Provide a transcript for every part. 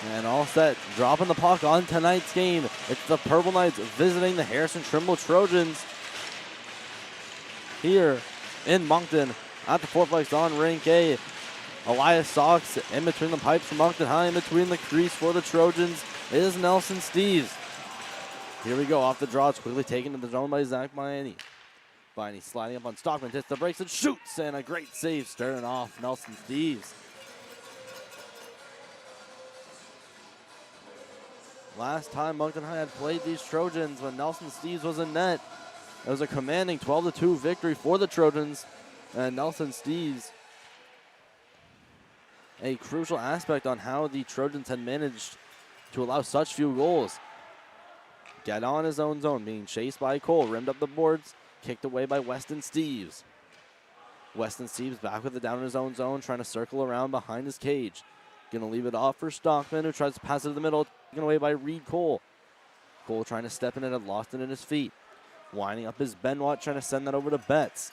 And all set, dropping the puck on tonight's game. It's the Purple Knights visiting the Harrison Trimble Trojans here in Moncton at the Fourplex on Rink A. Elias Sox in between the pipes for Moncton High. In between the crease for the Trojans is Nelson Steves. Here we go, off the draw. It's quickly taken to the zone by Zach Miami. Miami sliding up on Stockman, hits the brakes and shoots, and a great save starting off Nelson Steves. Last time Moncton High had played these Trojans when Nelson Steves was in net, it was a commanding 12-2 victory for the Trojans, and Nelson Steves, a crucial aspect on how the Trojans had managed to allow such few goals. Get on his own zone, being chased by Cole, rimmed up the boards, kicked away by Weston Steves. Weston Steves back with it down in his own zone, trying to circle around behind his cage. Gonna leave it off for Stockman, who tries to pass it to the middle, taken away by Reed Cole. Cole trying to step in it, had lost it in his feet. Winding up his Benoit, trying to send that over to Betts,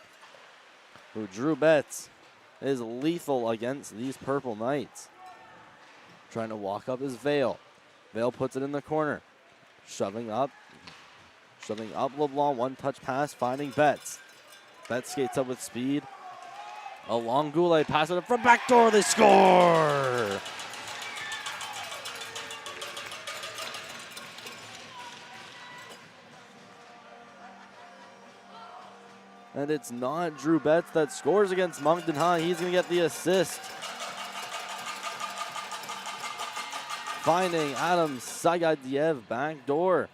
who Drew Betts is lethal against these Purple Knights. Trying to walk up his Vale. Vale puts it in the corner. Shoving up LeBlanc, one-touch pass, finding Betts. Betts skates up with speed. Along Goulet, pass it up from back door, they score! And it's not Drew Betts that scores against Moncton High. He's going to get the assist. Finding Adam Sagadiev back door.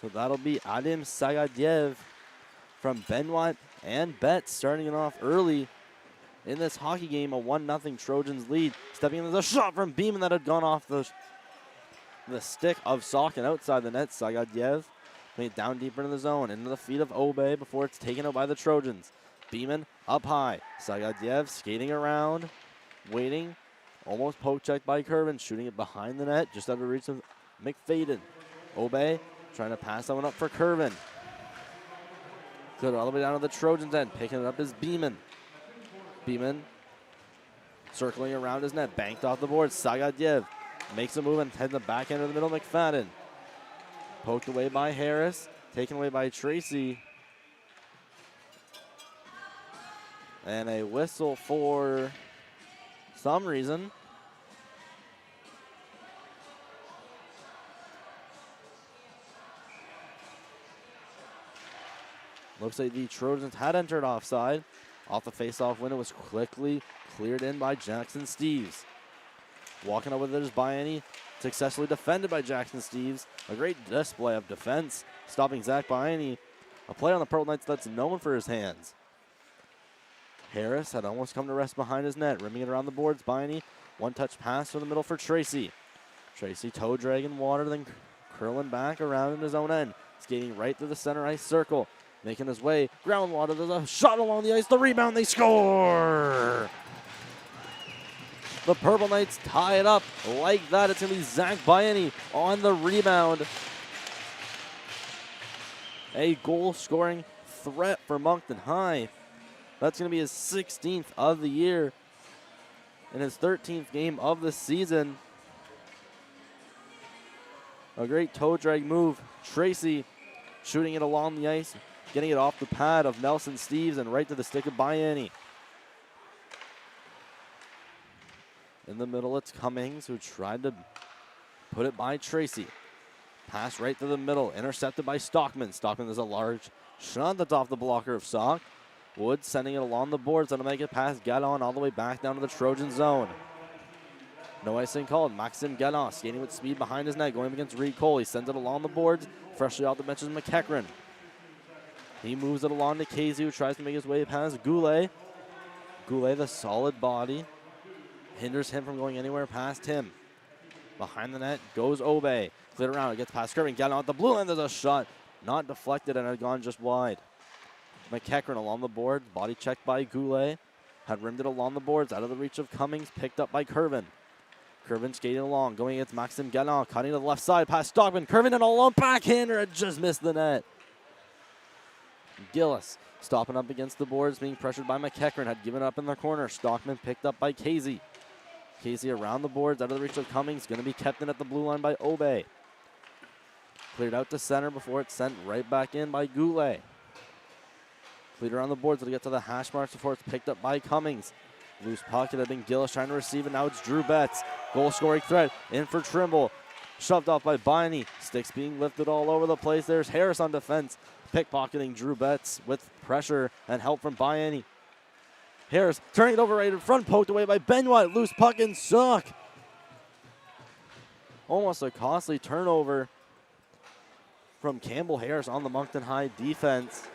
So that'll be Adam Sagadiev from Benoit and Betts starting it off early in this hockey game. A 1-0 Trojans lead. Stepping into the shot from Beeman that had gone off the stick of Sock and outside the net. Sagadiev made it down deeper into the zone, into the feet of Obey before it's taken out by the Trojans. Beeman up high. Sagadiev skating around, waiting, almost poke checked by Curvin, shooting it behind the net, just out of reach of McFadden. Obey trying to pass that one up for Curvin. Good all the way down to the Trojans' end. Picking it up is Beeman. Beeman circling around his net. Banked off the board. Sagadiev makes a move and heads the back end of the middle. McFadden. Poked away by Harris. Taken away by Tracy. And a whistle for some reason. Looks like the Trojans had entered offside. Off the face-off window was quickly cleared in by Jackson Steves. Walking over there is Biani, successfully defended by Jackson Steves. A great display of defense, stopping Zach Biani. A play on the Purple Knights that's known for his hands. Harris had almost come to rest behind his net, rimming it around the boards. Biani, one-touch pass to the middle for Tracy. Tracy toe dragging water, then curling back around in his own end. Skating right through the center ice circle. Making his way, ground water, there's a shot along the ice, the rebound, they score! The Purple Knights tie it up like that. It's going to be Zach Biani on the rebound. A goal-scoring threat for Moncton High. That's going to be his 16th of the year and his 13th game of the season. A great toe drag move. Tracy shooting it along the ice. Getting it off the pad of Nelson Steves and right to the stick of Biani. In the middle, it's Cummings, who tried to put it by Tracy. Pass right to the middle, intercepted by Stockman. Stockman is a large shot that's off the blocker of Sock. Wood sending it along the boards. That'll make it past Gallon all the way back down to the Trojan zone. No icing called. Maxim Gallon skating with speed behind his net, going up against Reed Cole. He sends it along the boards. Freshly off the bench is McEachran. He moves it along to Casey, who tries to make his way past Goulet. Goulet, the solid body, hinders him from going anywhere past him. Behind the net goes Obey. Cleared around, it gets past Kirby. Getting out the blue line, there's a shot. Not deflected and had gone just wide. McEachran along the board, body checked by Goulet. Had rimmed it along the boards, out of the reach of Cummings, picked up by Curvin. Kervin skating along, going against Maxim Gallant, cutting to the left side, past Stockman. Kervin in all alone, backhander, it just missed the net. Gillis stopping up against the boards, being pressured by McEachran, had given up in the corner. Stockman picked up by Casey. Casey around the boards, out of the reach of Cummings, going to be kept in at the blue line by Obey. Cleared out to center before it's sent right back in by Goulet. Cleared around the boards, it'll get to the hash marks before it's picked up by Cummings. Loose puck, it had been Gillis trying to receive it, now it's Drew Betts. Goal scoring threat, in for Trimble. Shoved off by Biney. Sticks being lifted all over the place. There's Harris on defense. Pickpocketing Drew Betts with pressure and help from Biney. Harris turning it over right in front, poked away by Benoit. Loose puck and suck. Almost a costly turnover from Campbell Harris on the Moncton High defense.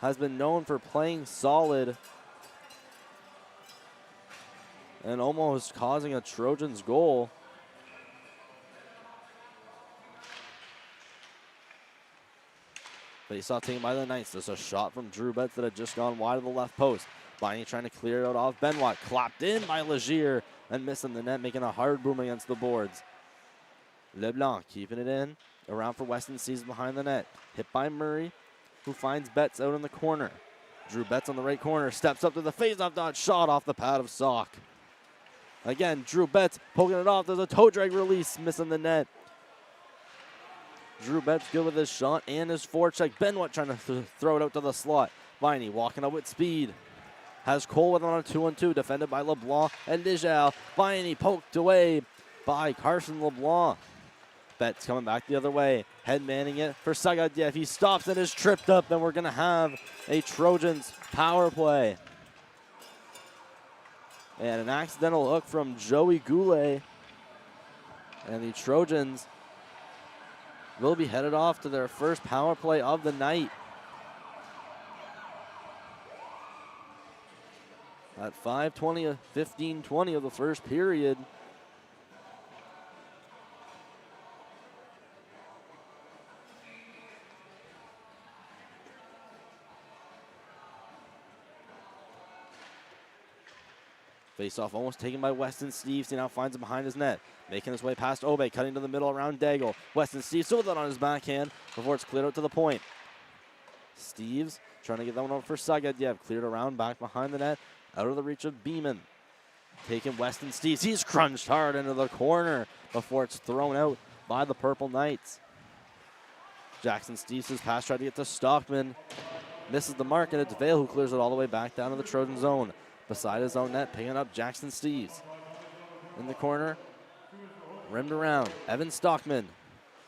Has been known for playing solid and almost causing a Trojans goal. Face-off taken by the Knights. There's a shot from Drew Betts that had just gone wide of the left post. Biney trying to clear it out off Benoit. Clapped in by Legier and missing the net, making a hard boom against the boards. LeBlanc keeping it in. Around for Weston Seas behind the net. Hit by Murray, who finds Betts out in the corner. Drew Betts on the right corner. Steps up to the face-off dot. Shot off the pad of Sock. Again, Drew Betts poking it off. There's a toe drag release, missing the net. Drew Betts good with his shot and his forecheck. Benoit trying to throw it out to the slot. Viney walking up with speed. Has Cole with on a 2-on-2, defended by LeBlanc and Dijal. Viney poked away by Carson LeBlanc. Betts coming back the other way. Head manning it for Sagadiev. He stops and is tripped up. Then we're going to have a Trojans power play. And an accidental hook from Joey Goulet. And the Trojans will be headed off to their first power play of the night. At 15:20 of the first period. Face-off almost taken by Weston Steves. He now finds him behind his net. Making his way past Obey, cutting to the middle around Daigle. Weston Steves still with it on his backhand before it's cleared out to the point. Steves trying to get that one over for Sagadiev. Cleared around back behind the net. Out of the reach of Beeman. Taking Weston Steves. He's crunched hard into the corner before it's thrown out by the Purple Knights. Jackson Steves' pass tried to get to Stockman. Misses the mark, and it's Vale who clears it all the way back down to the Trojan zone. Beside his own net, picking up Jackson Steves. In the corner, rimmed around. Evan Stockman.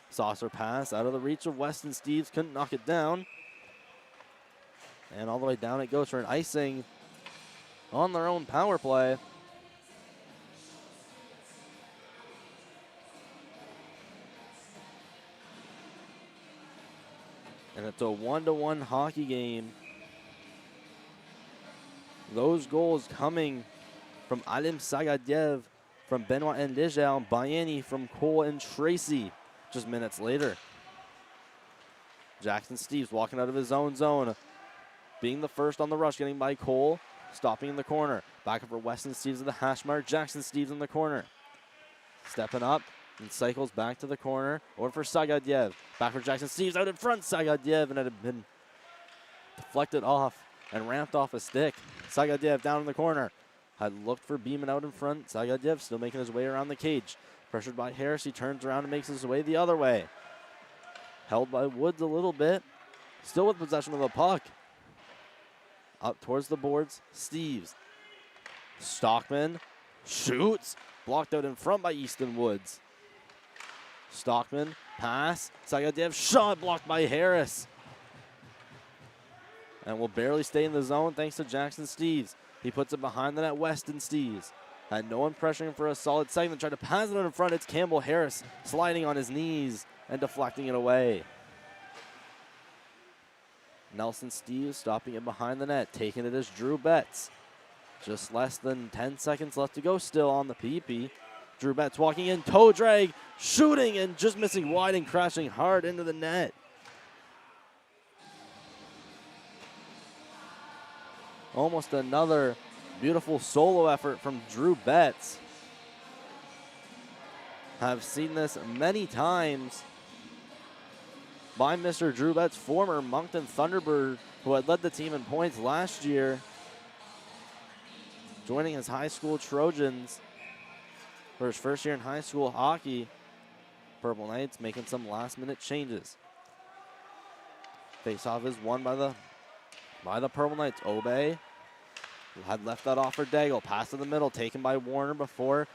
Saucer pass out of the reach of Weston Steves. Couldn't knock it down. And all the way down it goes for an icing on their own power play. And it's a 1-1 hockey game. Those goals coming from Alim Sagadiev, from Benoit and Lijal, Bayani from Cole and Tracy just minutes later. Jackson Steves walking out of his own zone, being the first on the rush, getting by Cole, stopping in the corner. Back up for Weston Steves at the hash mark. Jackson Steves in the corner. Stepping up and cycles back to the corner. Over for Sagadiev. Back for Jackson Steves out in front. Sagadiev, and it had been deflected off and ramped off a stick. Sagadiev down in the corner. Had looked for Beeman out in front. Sagadiev still making his way around the cage. Pressured by Harris, he turns around and makes his way the other way. Held by Woods a little bit. Still with possession of the puck. Up towards the boards, Steves. Stockman shoots. Blocked out in front by Easton Woods. Stockman, pass. Sagadiev shot, blocked by Harris. And will barely stay in the zone thanks to Jackson Steves. He puts it behind the net, Weston Steves. Had no one pressuring for a solid second. Tried to pass it out in front. It's Campbell Harris sliding on his knees and deflecting it away. Nelson Steves stopping it behind the net. Taking it as Drew Betts. Just less than 10 seconds left to go still on the PP. Drew Betts walking in, toe drag, shooting, and just missing wide and crashing hard into the net. Almost another beautiful solo effort from Drew Betts. have seen this many times by Mr. Drew Betts, former Moncton Thunderbird, who had led the team in points last year, joining his high school Trojans for his first year in high school hockey. Purple Knights making some last-minute changes. Face-off is won by the Purple Knights. Obey had left that off for Daigle. Pass to the middle, taken by Warner before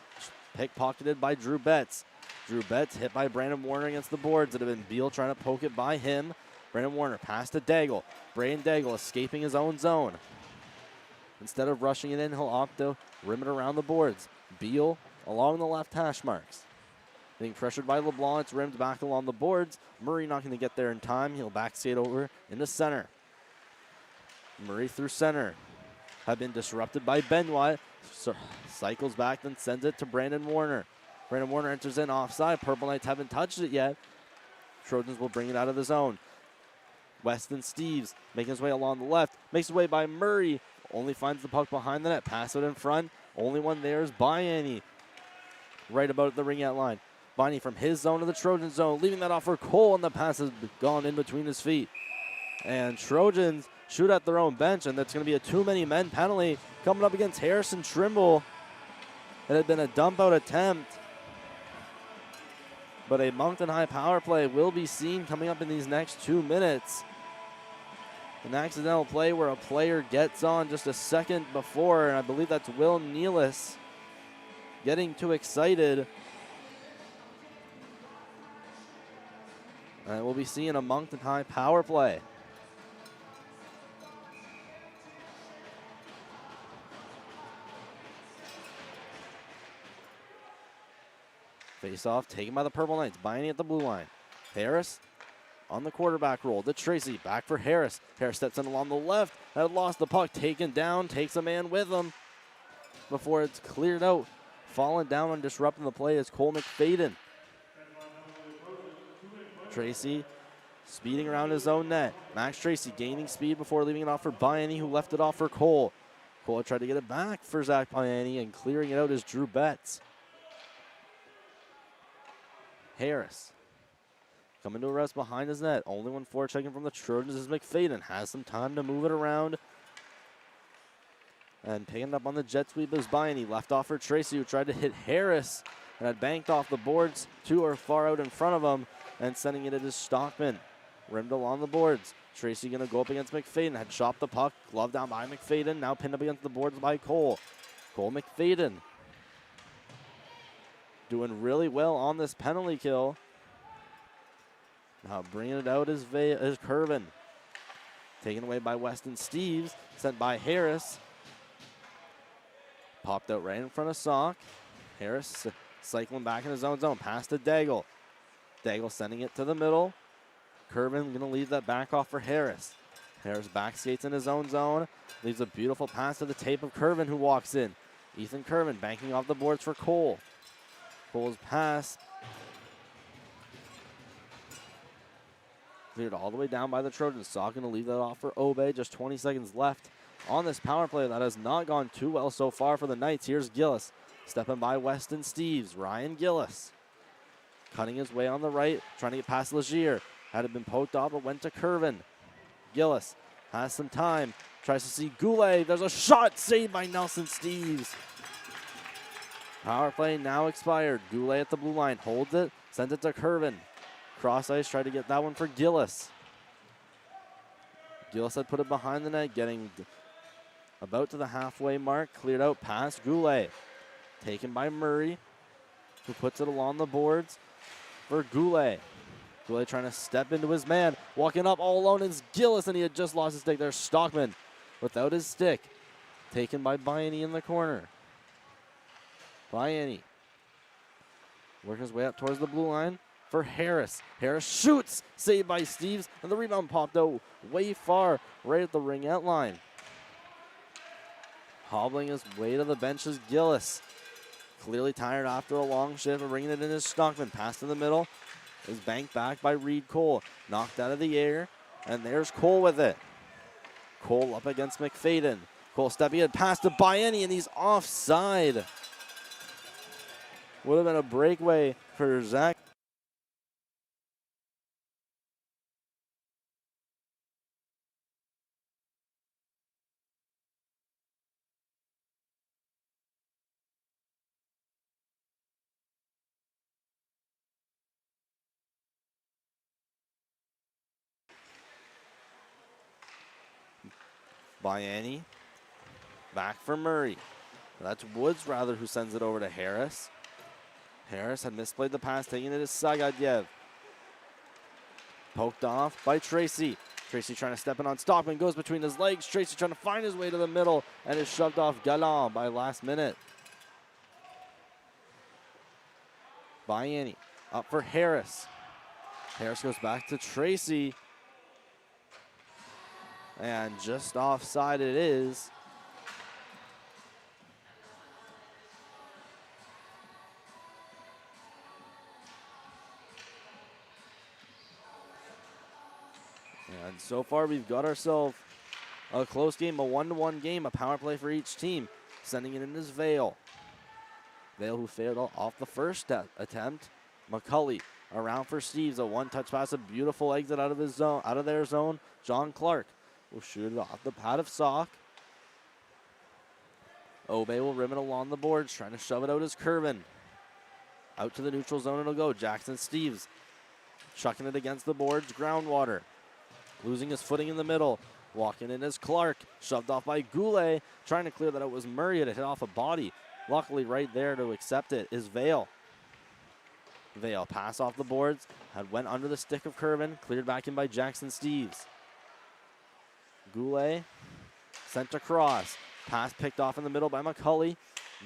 pickpocketed by Drew Betts. Drew Betts hit by Brandon Warner against the boards. It had been Beal trying to poke it by him. Brandon Warner pass to Daigle. Braden Daigle escaping his own zone. Instead of rushing it in, he'll opt to rim it around the boards. Beal along the left hash marks. Being pressured by LeBlanc, it's rimmed back along the boards. Murray not going to get there in time. He'll back skate over into center. Murray through center. Have been disrupted by Benoit. Cycles back, then sends it to Brandon Warner. Brandon Warner enters in offside. Purple Knights haven't touched it yet. Trojans will bring it out of the zone. Weston Steves making his way along the left. Makes his way by Murray. Only finds the puck behind the net. Pass it in front. Only one there is Bayani. Right about the ring out line. Bayani from his zone to the Trojan zone. Leaving that off for Cole, and the pass has gone in between his feet. And Trojans shoot at their own bench, and that's going to be a too-many-men penalty coming up against Harrison Trimble. It had been a dump-out attempt, but a Moncton High power play will be seen coming up in these next 2 minutes. An accidental play where a player gets on just a second before, and I believe that's Will Nealis getting too excited. And we'll be seeing a Moncton High power play. Face-off taken by the Purple Knights. Bayani at the blue line. Harris on the quarterback roll to Tracy. Back for Harris. Harris steps in along the left. Had lost the puck. Taken down. Takes a man with him before it's cleared out. Falling down and disrupting the play is Cole McFadden. Tracy speeding around his own net. Max Tracy gaining speed before leaving it off for Bayani, who left it off for Cole. Cole tried to get it back for Zach Bayani, and clearing it out is Drew Betts. Harris coming to a rest behind his net. Only one forechecking from the Trojans is McFadden. Has some time to move it around. And picking up on the jet sweep is Bayani. Left off for Tracy, who tried to hit Harris and had banked off the boards. Two are far out in front of him, and sending it to Stockman. Rimmed along the boards. Tracy going to go up against McFadden. Had chopped the puck. Glove down by McFadden. Now pinned up against the boards by Cole. Cole McFadden doing really well on this penalty kill. Now bringing it out is Curvin. Taken away by Weston Steves. Sent by Harris. Popped out right in front of Sock. Harris cycling back in his own zone. Pass to Daigle. Daigle sending it to the middle. Curvin going to leave that back off for Harris. Harris back skates in his own zone. Leaves a beautiful pass to the tape of Curvin, who walks in. Ethan Curvin banking off the boards for Cole. Cole's pass cleared all the way down by the Trojans. Sock going to leave that off for Obey. Just 20 seconds left on this power play. That has not gone too well so far for the Knights. Here's Gillis stepping by Weston Steves. Ryan Gillis cutting his way on the right, trying to get past Legier. Had it been poked off, but went to Curvin. Gillis has some time, tries to see Goulet. There's a shot saved by Nelson Steves. Power play now expired. Goulet at the blue line, holds it, sends it to Curvin. Cross ice, tried to get that one for Gillis. Gillis had put it behind the net, getting about to the halfway mark, cleared out past Goulet. Taken by Murray, who puts it along the boards for Goulet. Goulet trying to step into his man. Walking up all alone is Gillis, and he had just lost his stick. There's Stockman without his stick. Taken by Bayani in the corner. Bayani working his way up towards the blue line for Harris. Harris shoots, saved by Steves, and the rebound popped out way far, right at the ring out line. Hobbling his way to the bench is Gillis. Clearly tired after a long shift, and bringing it in is Stockman. Pass to the middle is banked back by Reed Cole. Knocked out of the air, and there's Cole with it. Cole up against McFadden. Cole stepping in, pass to Bayani, and he's offside. Would have been a breakaway for Zach. Biani. Back for Murray. That's Woods, rather, who sends it over to Harris. Harris had misplayed the pass, taking it to Sagadyev. Poked off by Tracy. Tracy trying to step in on Stockman, goes between his legs. Tracy trying to find his way to the middle and is shoved off Galland by last minute. Biani up for Harris. Harris goes back to Tracy. And just offside it is. And so far we've got ourselves a close game, a 1-1 game, a power play for each team. Sending it in is Vale. Vale, who failed off the first attempt. McCulley around for Steves, a one-touch pass, a beautiful exit out of his zone, out of their zone. John Clark will shoot it off the pad of Sock. Obey will rim it along the boards, trying to shove it out as Curvin. Out to the neutral zone it'll go. Jackson Steves chucking it against the boards. Groundwater losing his footing in the middle. Walking in as Clark, shoved off by Goulet. Trying to clear that it was Murray. It hit off a body. Luckily right there to accept it is Vale. Vale pass off the boards. Went under the stick of Curvin. Cleared back in by Jackson Steves. Goulet sent across. Pass picked off in the middle by McCulley.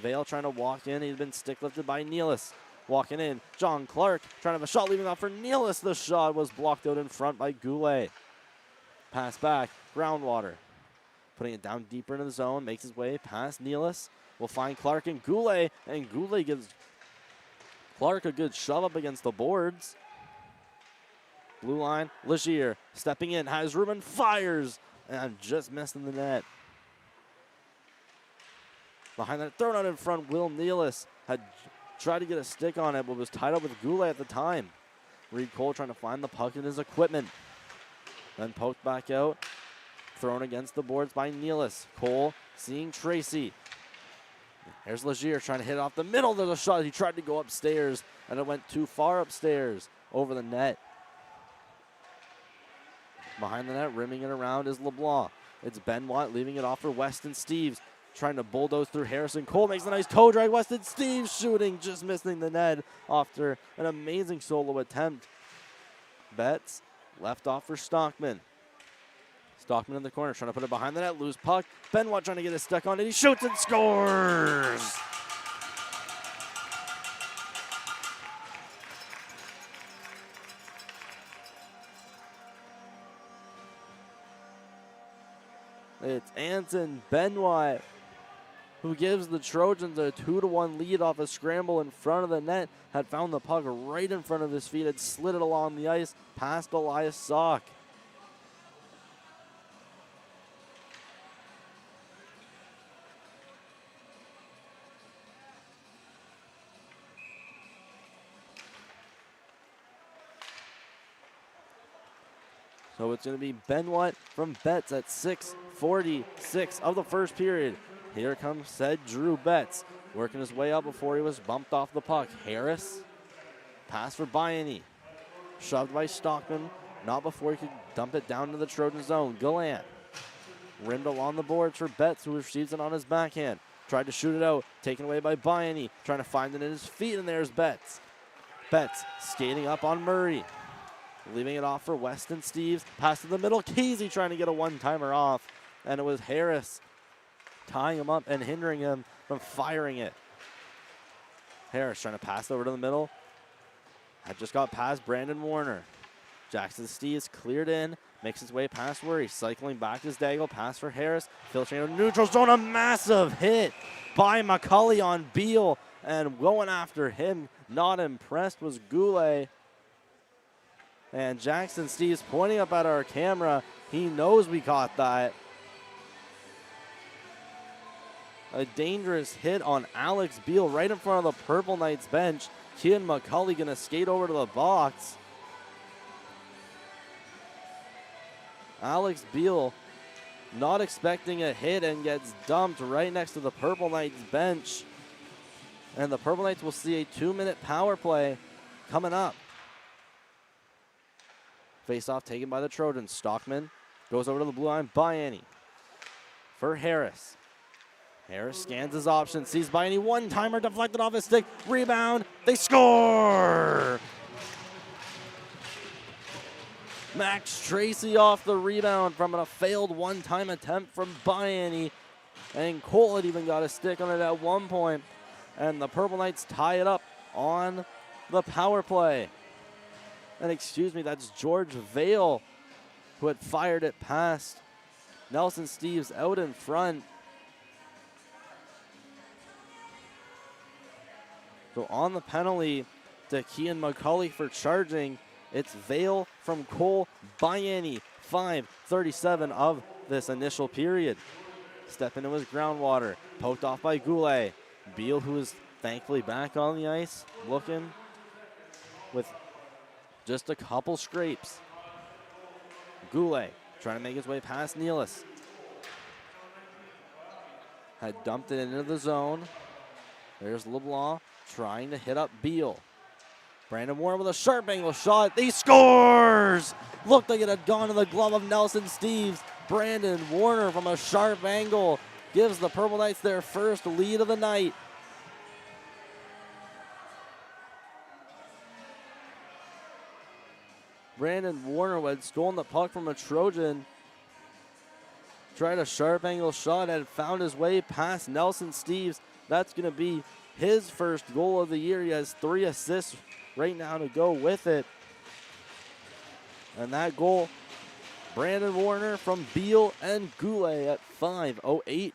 Vale trying to walk in. He's been stick lifted by Nealis. Walking in. John Clark trying to have a shot leaving off for Nealis. The shot was blocked out in front by Goulet. Pass back. Groundwater. Putting it down deeper into the zone. Makes his way past Nealis. Will find Clark and Goulet. And Goulet gives Clark a good shove up against the boards. Blue line. Legier stepping in. Has Ruben. Fires. And just missed in the net. Behind that, thrown out in front, Will Nealis had tried to get a stick on it, but was tied up with Goulet at the time. Reed Cole trying to find the puck in his equipment. Then poked back out. Thrown against the boards by Nealis. Cole seeing Tracy. Here's Legier trying to hit it off the middle. There's a shot. He tried to go upstairs, and it went too far upstairs over the net. Behind the net, rimming it around is LeBlanc. It's Benoit leaving it off for Weston Steves. Trying to bulldoze through Harrison. Cole makes a nice toe drag. Weston Steves shooting, just missing the net after an amazing solo attempt. Betts left off for Stockman. Stockman in the corner, trying to put it behind the net. Loose puck. Benoit trying to get his stick on it. He shoots and scores! It's Anson Benoit who gives the Trojans a 2-1 lead off a scramble in front of the net. Had found the puck right in front of his feet, had slid it along the ice past Elias Sock. So it's going to be Benoit from Betts at 6:46 of the first period. Here comes said Drew Betts, working his way up before he was bumped off the puck. Harris, pass for Biani, shoved by Stockman, not before he could dump it down to the Trojan zone. Gallant, rimmed along the boards for Betts, who receives it on his backhand. Tried to shoot it out, taken away by Biani, trying to find it in his feet, and there's Betts. Betts skating up on Murray. Leaving it off for Weston Steves. Pass to the middle. Kesey trying to get a one-timer off. And it was Harris tying him up and hindering him from firing it. Harris trying to pass over to the middle. Had just got past Brandon Warner. Jackson Steves cleared in. Makes his way past Worry. Cycling back his Daigle. Pass for Harris. Filtrating to neutral zone. A massive hit by McCulley on Beal. And going after him. Not impressed was Goulet. And Jackson Steves pointing up at our camera. He knows we caught that. A dangerous hit on Alex Beal right in front of the Purple Knights bench. Kean McCulley going to skate over to the box. Alex Beal not expecting a hit and gets dumped right next to the Purple Knights bench. And the Purple Knights will see a 2-minute power play coming up. Face-off taken by the Trojans. Stockman goes over to the blue line. Biani for Harris. Harris scans his options, sees Biani, one-timer deflected off his stick. Rebound, they score! Max Tracy off the rebound from a failed one-time attempt from Biani. And Cole had even got a stick on it at one point. And the Purple Knights tie it up on the power play. And excuse me, that's George Vale who had fired it past Nelson Steves out in front. So on the penalty to Kean McCulley for charging, it's Vale from Cole. Biani, 5:37 of this initial period. Step into his groundwater, poked off by Goulet. Beal, who is thankfully back on the ice, looking with just a couple scrapes. Goulet trying to make his way past Nealis. Had dumped it into the zone. There's LeBlanc trying to hit up Beal. Brandon Warner with a sharp angle shot. He scores! Looked like it had gone to the glove of Nelson Steves. Brandon Warner from a sharp angle gives the Purple Knights their first lead of the night. Brandon Warner, who had stolen the puck from a Trojan, tried a sharp angle shot and found his way past Nelson Steves. That's going to be his first goal of the year. He has 3 assists right now to go with it. And that goal, Brandon Warner from Beal and Goulet at 5:08.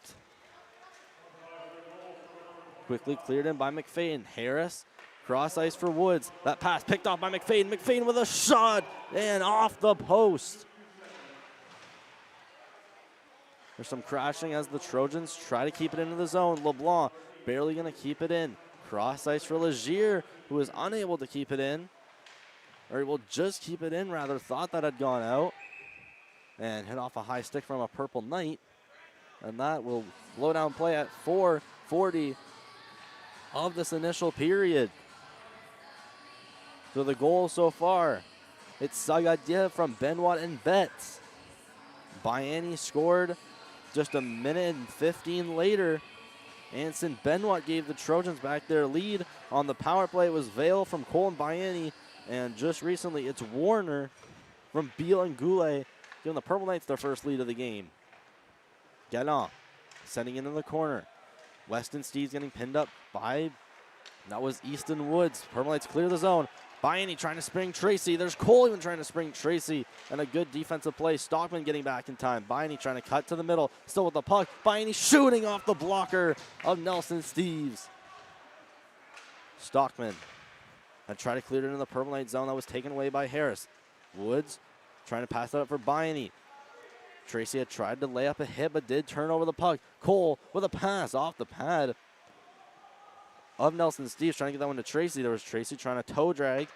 Quickly cleared in by McFadden. Harris, cross ice for Woods. That pass picked off by McFadden. McFadden with a shot and off the post. There's some crashing as the Trojans try to keep it into the zone. LeBlanc barely going to keep it in. Cross ice for Legier, who is unable to keep it in. Or he will just keep it in, rather. Thought that had gone out. And hit off a high stick from a Purple Knight. And that will blow down play at 4:40 of this initial period. So the goal so far, it's Sagadiev from Benoit and Betts. Biani scored just a minute and 15 later. Anson Benoit gave the Trojans back their lead. On the power play, it was Vale from Cole and Biani. And just recently, it's Warner from Beal and Goulet, giving the Purple Knights their first lead of the game. Guénon sending into the corner. Weston Steves getting pinned up by, that was Easton Woods. Purple Knights clear the zone. Biani trying to spring Tracy. There's Cole even trying to spring Tracy. And a good defensive play. Stockman getting back in time. Biani trying to cut to the middle. Still with the puck. Biani shooting off the blocker of Nelson Steves. Stockman had tried to clear it into the Purple Knight zone. That was taken away by Harris. Woods trying to pass that up for Biani. Tracy had tried to lay up a hit, but did turn over the puck. Cole with a pass off the pad of Nelson Steves, trying to get that one to Tracy. There was Tracy trying to toe drag.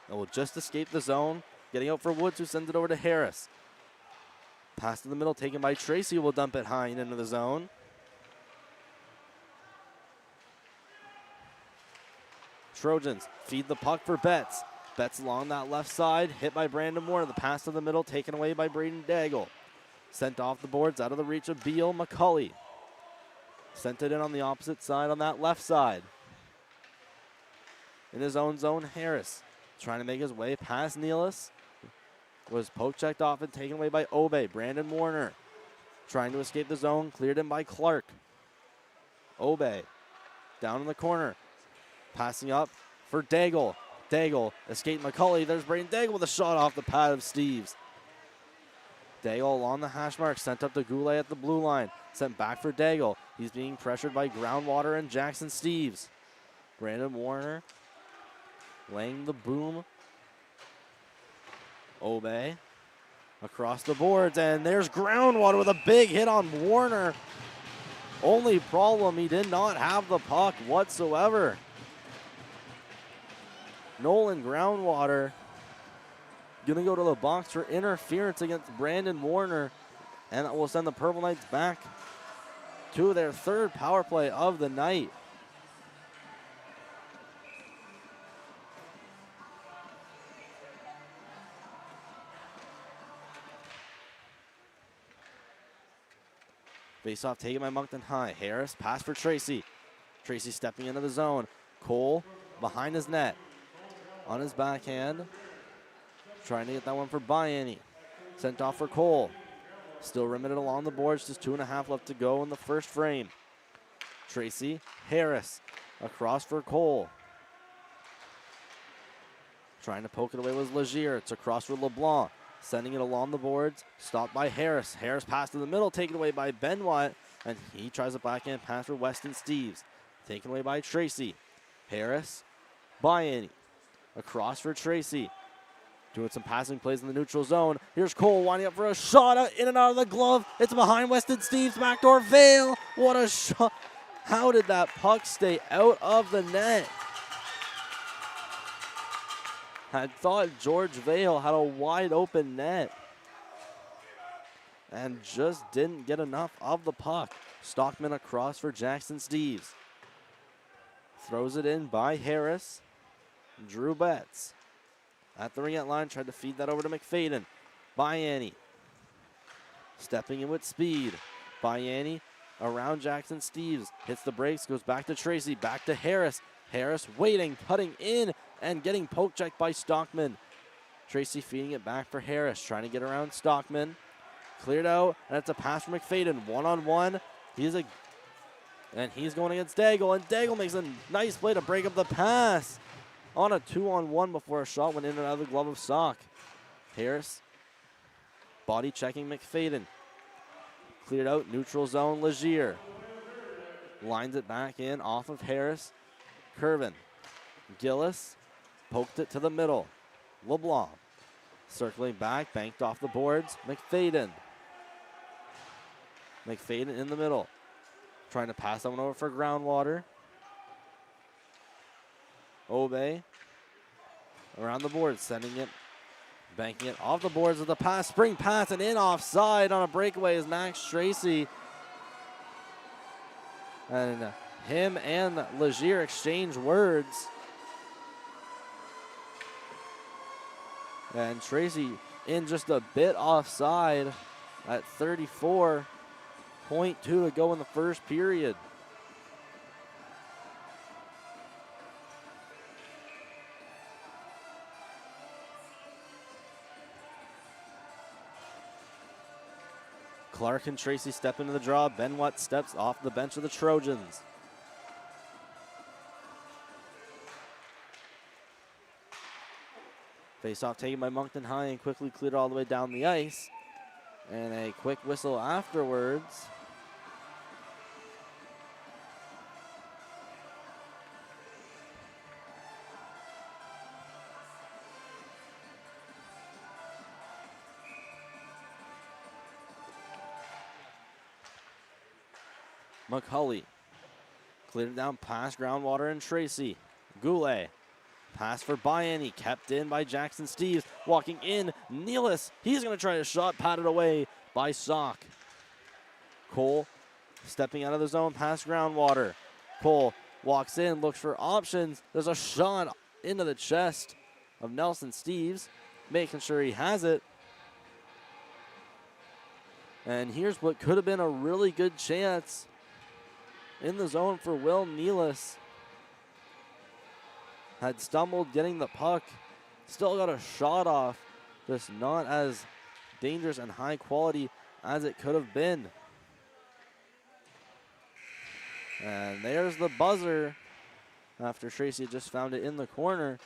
And will just escape the zone. Getting out for Woods, who sends it over to Harris. Pass to the middle, taken by Tracy, who will dump it high and into the zone. Trojans feed the puck for Betts. Betts along that left side, hit by Brandon Moore. The pass to the middle, taken away by Braden Daigle. Sent off the boards, out of the reach of Beal. McCulley sent it in on the opposite side, on that left side. In his own zone, Harris trying to make his way past Nealis. Was poke checked off and taken away by Obey. Brandon Warner trying to escape the zone, cleared in by Clark. Obey down in the corner, passing up for Daigle. Daigle escaped McCulley. There's Braden Daigle with a shot off the pad of Steves. Daigle along the hash mark, sent up to Goulet at the blue line. Sent back for Daigle. He's being pressured by Groundwater and Jackson Steves. Brandon Warner laying the boom. Obey across the boards, and there's Groundwater with a big hit on Warner. Only problem, he did not have the puck whatsoever. Nolan Groundwater gonna go to the box for interference against Brandon Warner, and that will send the Purple Knights back to their third power play of the night. Face-off taken by Moncton High. Harris, pass for Tracy. Tracy stepping into the zone. Cole behind his net. On his backhand. Trying to get that one for Bianni. Sent off for Cole. Still remitted along the boards. Just 2.5 left to go in the first frame. Tracy, Harris. Across for Cole. Trying to poke it away was Legier. It's across for LeBlanc. Sending it along the boards. Stopped by Harris. Harris pass to the middle. Taken away by Benoit. And he tries a backhand pass for Weston Steves. Taken away by Tracy. Harris. Bianni. Across for Tracy. Doing some passing plays in the neutral zone. Here's Cole winding up for a shot out, in and out of the glove. It's behind Weston Steves. Backdoor Vale. What a shot. How did that puck stay out of the net? I thought George Vale had a wide open net and just didn't get enough of the puck. Stockman across for Jackson Steves. Throws it in by Harris. Drew Betts at the ring-out line, tried to feed that over to McFadden. Bianni stepping in with speed. Bianni around Jackson Steves. Hits the brakes, goes back to Tracy, back to Harris. Harris waiting, cutting in, and getting poke checked by Stockman. Tracy feeding it back for Harris, trying to get around Stockman. Cleared out, and it's a pass from McFadden. One-on-one. He's going against Daigle, and Daigle makes a nice play to break up the pass. On a 2-on-1 before a shot went in and out of the glove of Sock. Harris body checking McFadden. Cleared out, neutral zone, Legier. Lines it back in off of Harris. Curvin. Gillis poked it to the middle. LeBlanc circling back, banked off the boards. McFadden in the middle. Trying to pass that one over for Groundwater. Obey around the boards, sending it, banking it off the boards with the pass. Spring pass and in offside on a breakaway is Max Tracy. And him and Legier exchange words. And Tracy in just a bit offside at 34.2 to go in the first period. Clark and Tracy step into the draw. Benoit steps off the bench of the Trojans. Face-off taken by Moncton High and quickly cleared all the way down the ice. And a quick whistle afterwards. McCulley cleared it down past Groundwater and Tracy. Goulet. Pass for Bianni, kept in by Jackson Steves. Walking in, Nealis. He's going to try a shot, patted away by Sock. Cole stepping out of the zone past Groundwater. Cole walks in, looks for options. There's a shot into the chest of Nelson Steves, making sure he has it. And here's what could have been a really good chance in the zone for Will Nealis. Had stumbled getting the puck. Still got a shot off. Just not as dangerous and high quality as it could have been. And there's the buzzer after Tracy just found it in the corner.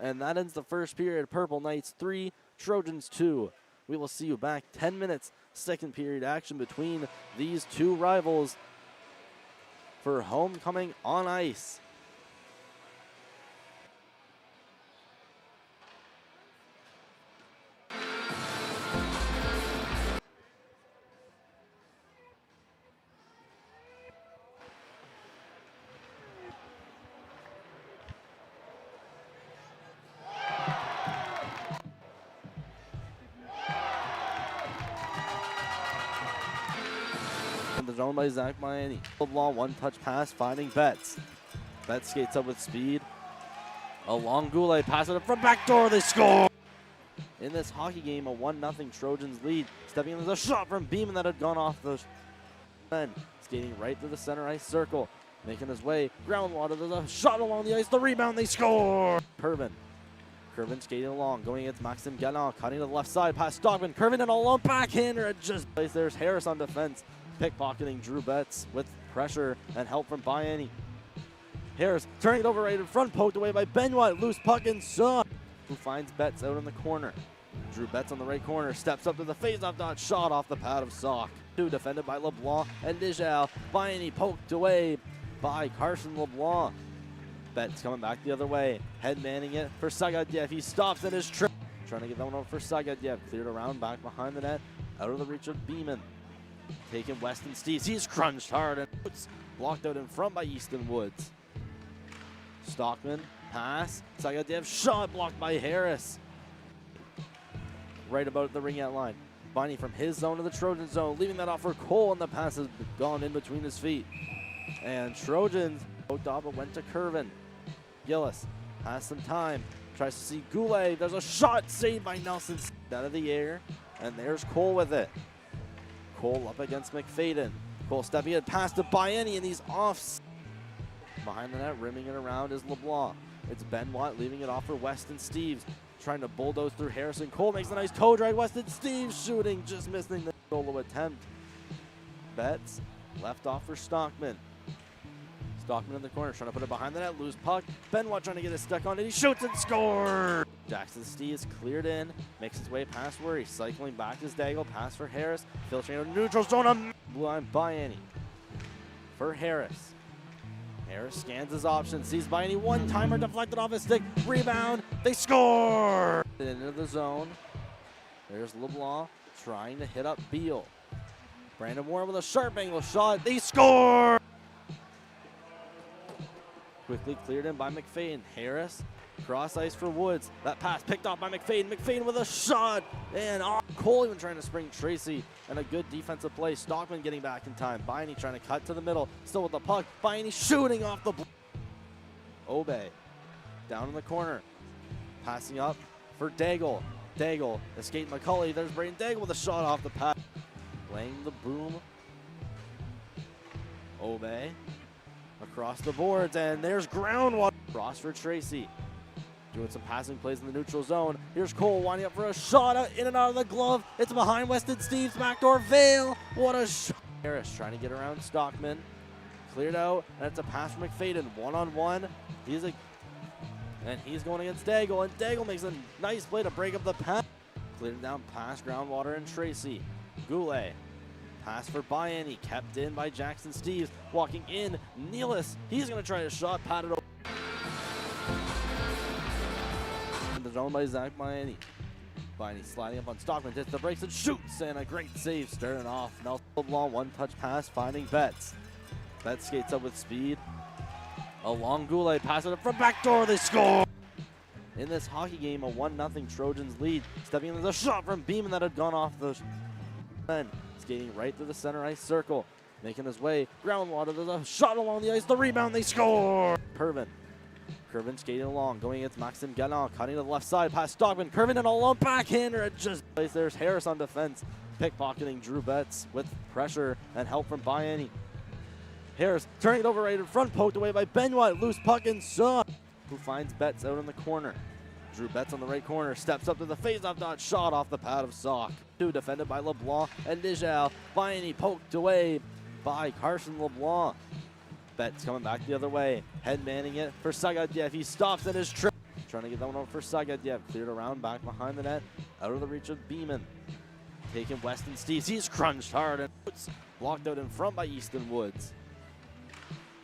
And that ends the first period. Purple Knights 3, Trojans 2. We will see you back 10 minutes. Second period action between these two rivals for homecoming on ice. zone by Zach Miami. LeBlanc, one-touch pass, finding Betts. Betts skates up with speed. A long Goulet, pass it from backdoor, they score! In this hockey game, a 1-0 Trojans lead. Stepping in, there's a shot from Beeman that had gone off the end. Skating right through the center ice circle. Making his way, ground water, there's a shot along the ice, the rebound, they score! Curvin skating along, going against Maxime Gallant, cutting to the left side, past Stockman. Curvin and a lone backhander, it just plays. There's Harris on defense, pickpocketing Drew Betts with pressure and help from Bayani. Harris turning it over right in front, poked away by Benoit, loose puck inside, who finds Betts out in the corner. Drew Betts on the right corner, steps up to the face-off dot, shot off the pad of Sauk. Two defended by LeBlanc and Nijal. Bayani poked away by Carson LeBlanc. Betts coming back the other way, head manning it for Sagadyev. He stops in his trip, trying to get that one over for Sagadyev. Cleared around, back behind the net, out of the reach of Beeman. Taking Weston Steves, he's crunched hard and blocked out in front by Easton Woods. Stockman, pass, Sagadyev, shot blocked by Harris. Right about the ring out line. Bonnie from his zone to the Trojan zone, leaving that off for Cole, and the pass has gone in between his feet. And Trojans, Odaba went to Curvin. Gillis has some time, tries to see Goulet. There's a shot saved by Nelson out of the air, and there's Cole with it. Cole up against McFadden. Cole stepping in, pass to Bayani, and he's off. Behind the net, rimming it around is LeBlanc. It's Benoit leaving it off for Weston Steves, trying to bulldoze through Harrison. Cole makes a nice toe drag. Weston Steves shooting, just missing the solo attempt. Betts left off for Stockman. Stockman in the corner, trying to put it behind the net, loose puck. Benoit trying to get his stick on it, he shoots and scores! Jackson Steves cleared in, makes his way past Worry, cycling back his Daigle, pass for Harris, filtering out neutral zone, blue line Bayani. For Harris. Harris scans his options, sees Bayani, one-timer deflected off his stick, rebound, they score! Into the zone, there's LeBlanc trying to hit up Beal. Brandon Warren with a sharp angle shot, they score! Quickly cleared in by McFadden. Harris, cross ice for Woods. That pass picked off by McFadden. McFadden with a shot. And Cole even trying to spring Tracy. And a good defensive play. Stockman getting back in time. Bayani trying to cut to the middle. Still with the puck. Bayani shooting off the Obey. Down in the corner. Passing up for Daigle. Daigle escaped McCulley. There's Braden Daigle with a shot off the pass. Playing the boom. Obey. Across the boards, and there's ground water. Cross for Tracy. Doing some passing plays in the neutral zone. Here's Cole winding up for a shot in and out of the glove. It's behind Weston Steves, backdoor Vale. What a shot. Harris trying to get around Stockman. Cleared out, and it's a pass from McFadden. One-on-one. And he's going against Daigle, and Daigle makes a nice play to break up the pass. Cleared down past Groundwater and Tracy. Goulet. Pass for Bayani, kept in by Jackson Steves. Walking in, Nealis, he's going to try a shot, patted over. In the zone by Zach Bayani. Bayani sliding up on Stockman, hits the brakes and shoots, and a great save starting off. Nelson LeBlanc, one-touch pass, finding Betts. Betts skates up with speed. A long Goulet, pass it up from backdoor, they score! In this hockey game, a 1-0 Trojans lead. Stepping in, there's a shot from Beeman that had gone off the end. Skating right through the center ice circle, making his way, Groundwater, there's a shot along the ice, the rebound, they score! Curvin skating along, going against Maxime Gallant, cutting to the left side, past Stockman. Curvin and a lone backhander, it just plays. There's Harris on defense, pickpocketing Drew Betts with pressure and help from Bayani. Harris turning it over right in front, poked away by Benoit, loose puck inside, who finds Betts out in the corner. Drew Betts on the right corner, steps up to the face-off dot, shot off the pad of Sauk. Two defended by LeBlanc and Nijal. Bayani poked away by Carson LeBlanc. Betts coming back the other way, head manning it for Sagadyev. He stops in his trip, trying to get that one over for Sagadyev. Cleared around, back behind the net, out of the reach of Beeman. Taking Weston Steves, he's crunched hard and blocked out in front by Easton Woods.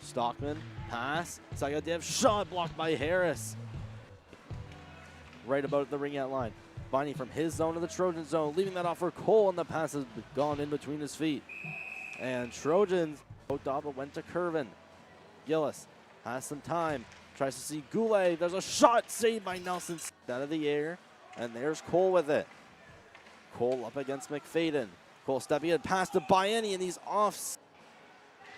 Stockman, pass, Sagadyev, shot blocked by Harris. Right about the ring out line. Bayani from his zone to the Trojan zone, leaving that off for Cole, and the pass has gone in between his feet. And Trojans, Odaba went to Curvin. Gillis has some time, tries to see Goulet. There's a shot saved by Nelson out of the air, and there's Cole with it. Cole up against McFadden. Cole stepping in, pass to Bayani, and he's off.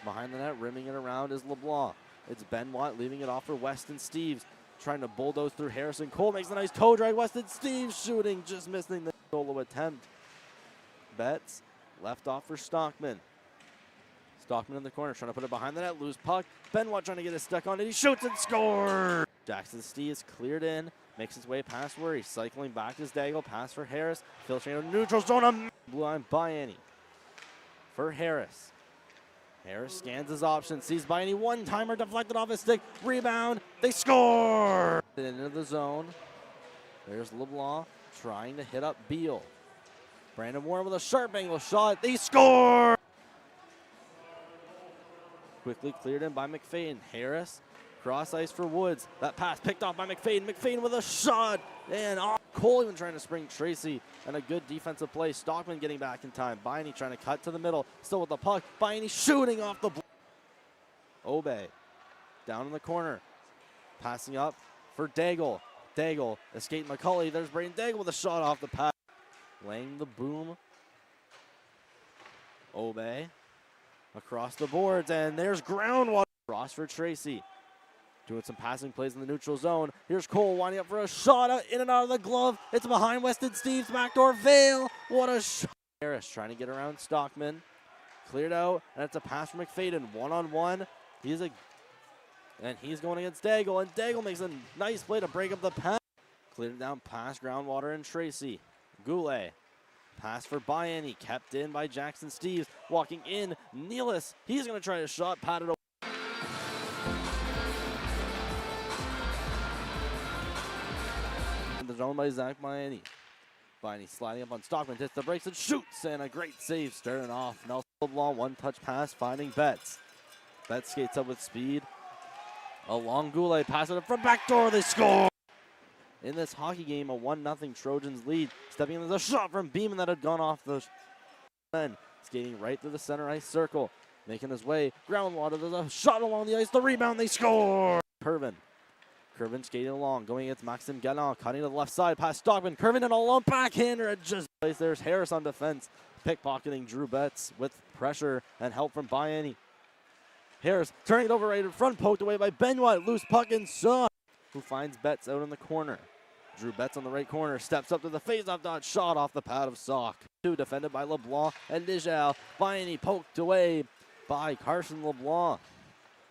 Behind the net, rimming it around is LeBlanc. It's Benoit leaving it off for Weston Steves. Trying to bulldoze through Harrison. Cole makes a nice toe drag. Weston Steves shooting, just missing the solo attempt. Betts left off for Stockman. Stockman in the corner, trying to put it behind the net. Loose puck. Benoit trying to get his stick on it. He shoots and scores! Jackson Steves cleared in. Makes his way past Worry. Cycling back is Daigle. Pass for Harris. Filtering out neutral zone. Blue line by Annie. For Harris. Harris scans his options. Sees Bayani. One-timer deflected off his stick. Rebound. They score! Into the zone. There's LeBlanc trying to hit up Beal. Brandon Warren with a sharp angle shot. They score! Quickly cleared in by McFadden. Harris, cross ice for Woods. That pass picked off by McFadden. McFadden with a shot. And Cole even trying to spring Tracy. And a good defensive play. Stockman getting back in time. Bayani trying to cut to the middle. Still with the puck. Bayani shooting off the Obey. Down in the corner. Passing up for Daigle. Daigle escaped McCully. There's Braden Daigle with a shot off the pass. Laying the boom. Obey. Across the boards, and there's groundwater. Cross for Tracy. Doing some passing plays in the neutral zone. Here's Cole winding up for a shot out, in and out of the glove. It's behind Weston Steves, backdoor Vale. What a shot. Harris trying to get around Stockman. Cleared out, and it's a pass for McFadden. One-on-one. He's going against Daigle, and Daigle makes a nice play to break up the pass. Cleared it down past Groundwater and Tracy. Goulet. Pass for Bayani, kept in by Jackson Steves. Walking in, Nealis. He's going to try a shot, patted away. In the zone by Zach Bayani. Bayani sliding up on Stockman, hits the brakes and shoots, and a great save starting off. Nelson LeBlanc, one-touch pass, finding Betts. Betts skates up with speed. Along Goulet, pass it up from backdoor, they score! In this hockey game, a 1-0 Trojans lead. Stepping in, there's a shot from Beeman that had gone off the end. Skating right through the center ice circle. Making his way. Groundwater, there's a shot along the ice. The rebound, they score! Curvin skating along. Going against Maxime Gallant. Cutting to the left side. Past Stockman. Curvin in a long backhander. It just plays. There's Harris on defense. Pickpocketing Drew Betts with pressure and help from Bayani. Harris turning it over right in front. Poked away by Benoit. Loose puck inside. Who finds Betts out in the corner. Drew Betts on the right corner, steps up to the face-off dot, shot off the pad of Sock. Two defended by LeBlanc and Dijal. Bayani poked away by Carson LeBlanc.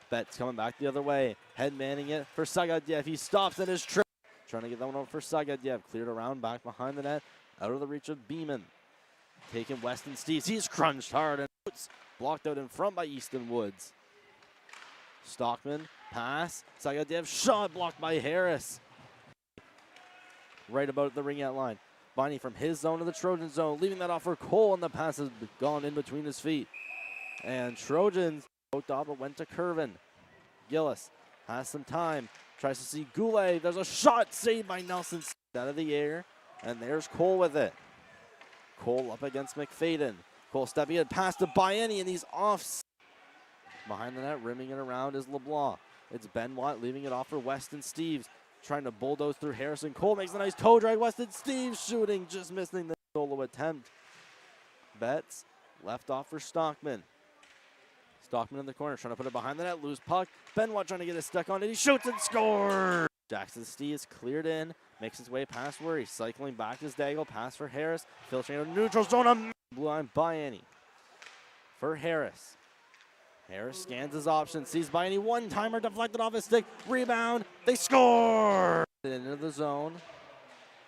Betts coming back the other way, head manning it for Sagadyev. He stops in his trip. Trying to get that one over for Sagadyev. Cleared around back behind the net, out of the reach of Beeman. Taking Weston Steves. He's crunched hard and blocked out in front by Easton Woods. Stockman, pass. Sagadyev, shot blocked by Harris. Right about the ring-out line. Bayani from his zone to the Trojan zone, leaving that off for Cole, and the pass has gone in between his feet. And Trojans poked off, but went to Curvin. Gillis has some time, tries to see Goulet. There's a shot saved by Nelson out of the air, and there's Cole with it. Cole up against McFadden. Cole stepping in, pass to Bayani, and he's off. Behind the net, rimming it around is LeBlanc. It's Benoit leaving it off for Weston Steves. Trying to bulldoze through Harrison. Cole makes a nice toe drag. Weston Steves shooting, just missing the solo attempt. Betts left off for Stockman. Stockman in the corner, trying to put it behind the net. Loose puck. Benoit trying to get his stick on it. He shoots and scores! Jackson Steves cleared in. Makes his way past Worry. Cycling back is Daigle. Pass for Harris. Filtering out neutral zone. Blue line by Annie. For Harris. Harris scans his options, sees Bayani. One-timer deflected off his stick. Rebound. They score! Into the zone.